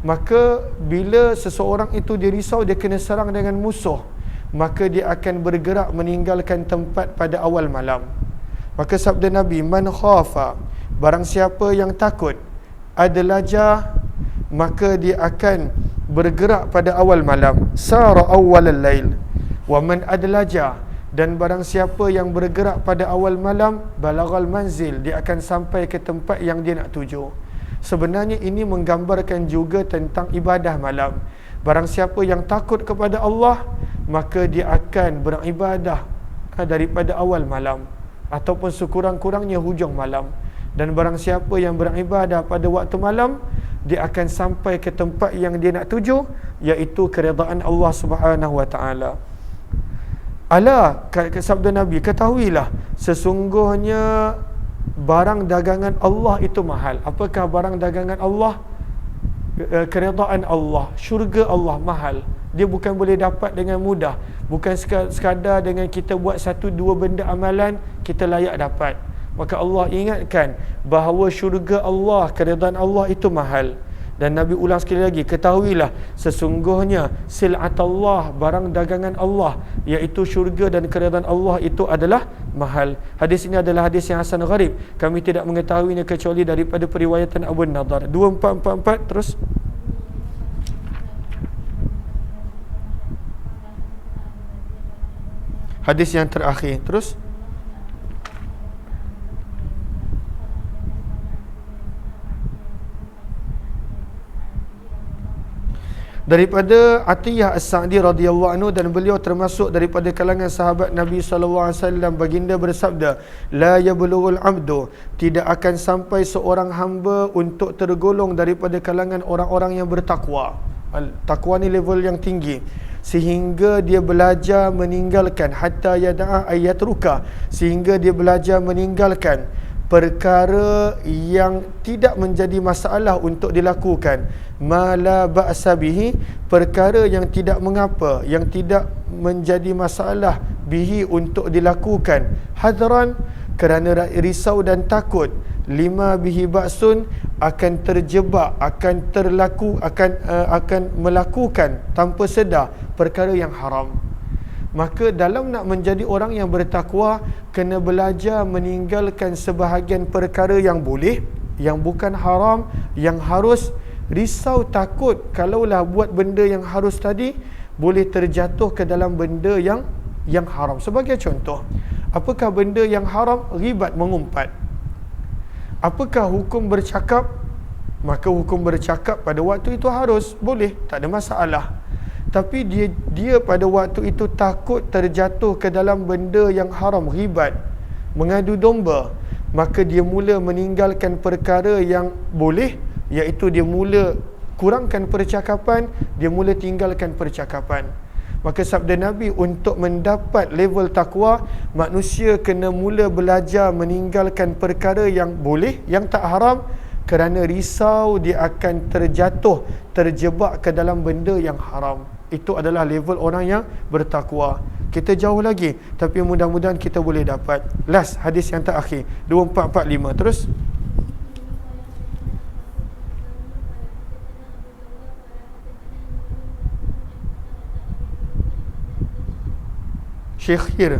A: Maka bila seseorang itu dia risau dia kena serang dengan musuh, maka dia akan bergerak meninggalkan tempat pada awal malam. Maka sabda Nabi, man khafa, barang siapa yang takut, adlaja, maka dia akan bergerak pada awal malam, sara awwalal lail. Wa man adlaja, dan barang siapa yang bergerak pada awal malam, balaghal manzil, dia akan sampai ke tempat yang dia nak tuju. Sebenarnya ini menggambarkan juga tentang ibadah malam. Barang siapa yang takut kepada Allah, maka dia akan beribadah daripada awal malam ataupun sekurang-kurangnya hujung malam. Dan barang siapa yang beribadah pada waktu malam, dia akan sampai ke tempat yang dia nak tuju, iaitu keredaan Allah Subhanahu wa taala. Ala, sabda Nabi, ketahuilah sesungguhnya barang dagangan Allah itu mahal. Apakah barang dagangan Allah? Keredaan Allah, syurga Allah mahal. Dia bukan boleh dapat dengan mudah. Bukan sekadar dengan kita buat 1-2 benda amalan kita layak dapat. Maka Allah ingatkan bahawa syurga Allah, keredaan Allah itu mahal. Dan Nabi ulang sekali lagi, ketahuilah sesungguhnya sil'atullah, barang dagangan Allah, iaitu syurga dan keredaan Allah itu adalah mahal. Hadis ini adalah hadis yang hasan gharib. Kami tidak mengetahuinya kecuali daripada periwayatan Abu Nadar. 2444 terus. Hadis yang terakhir terus. Daripada Atiyah As-Sa'di radhiyallahu anhu, dan beliau termasuk daripada kalangan sahabat Nabi sallallahu alaihi wasallam, baginda bersabda, la yablughul 'abdu, tidak akan sampai seorang hamba untuk tergolong daripada kalangan orang-orang yang bertakwa. Takwa ni level yang tinggi, sehingga dia belajar meninggalkan, hatta yada'a ayatruka, sehingga dia belajar meninggalkan perkara yang tidak menjadi masalah untuk dilakukan. Ma la ba'sa bihi, perkara yang tidak mengapa, yang tidak menjadi masalah bihi untuk dilakukan. Hadran, kerana risau dan takut. Lima bihi ba'sun, akan terjebak, akan melakukan tanpa sedar perkara yang haram. Maka dalam nak menjadi orang yang bertakwa, kena belajar meninggalkan sebahagian perkara yang boleh, yang bukan haram, yang harus. Risau takut kalaulah buat benda yang harus tadi, boleh terjatuh ke dalam benda yang haram. Sebagai contoh, apakah benda yang haram? Ghibat, mengumpat. Apakah hukum bercakap? Maka hukum bercakap pada waktu itu harus, boleh, tak ada masalah. Tapi dia pada waktu itu takut terjatuh ke dalam benda yang haram, ghibat, mengadu domba, maka dia mula meninggalkan perkara yang boleh, iaitu dia mula kurangkan percakapan, dia mula tinggalkan percakapan. Maka sabda Nabi, untuk mendapat level takwa, manusia kena mula belajar meninggalkan perkara yang boleh, yang tak haram, kerana risau dia akan terjebak ke dalam benda yang haram. Itu adalah level orang yang bertakwa. Kita jauh lagi, tapi mudah-mudahan kita boleh dapat. Last, hadis yang terakhir, 2445. Terus Syekhir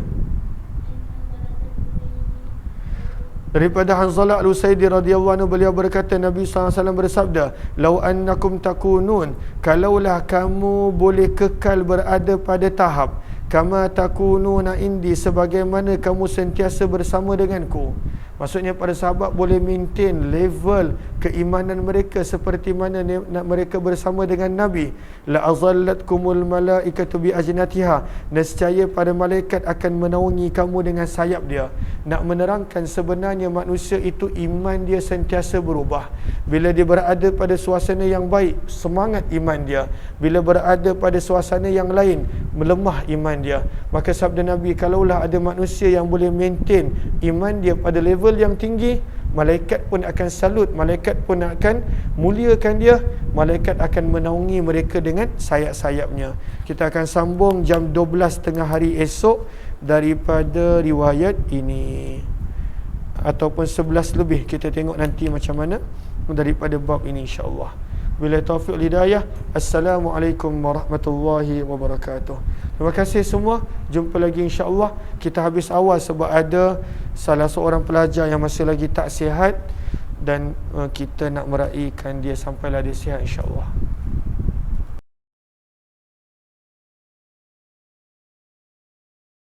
A: daripada Hanzalah Al-Usaidi radhiyallahu anhu, beliau berkata, Nabi SAW bersabda, "Lau annakum takunun, kalaulah kamu boleh kekal berada pada tahap kama takununa indi, sebagaimana kamu sentiasa bersama denganku." Maksudnya para sahabat boleh maintain level keimanan mereka seperti mana mereka bersama dengan Nabi. La azallatkumul malaikatu bi ajnatiha, nescaya para malaikat akan menaungi kamu dengan sayap dia. Nak menerangkan sebenarnya manusia itu iman dia sentiasa berubah. Bila dia berada pada suasana yang baik, semangat iman dia. Bila berada pada suasana yang lain, melemah iman dia. Maka sabda Nabi, kalaulah ada manusia yang boleh maintain iman dia pada level yang tinggi, malaikat pun akan salut, malaikat pun akan muliakan dia, malaikat akan menaungi mereka dengan sayap-sayapnya. Kita akan sambung jam 12 tengah hari esok daripada riwayat ini, ataupun 11 lebih, kita tengok nanti macam mana daripada bab ini, insya-Allah. Bila taufiq hidayah. Assalamualaikum warahmatullahi wabarakatuh. Terima kasih semua. Jumpa lagi insya-Allah. Kita habis awal sebab ada salah seorang pelajar yang masih lagi tak sihat, dan kita nak meraihkan dia sampailah dia sihat insya-Allah.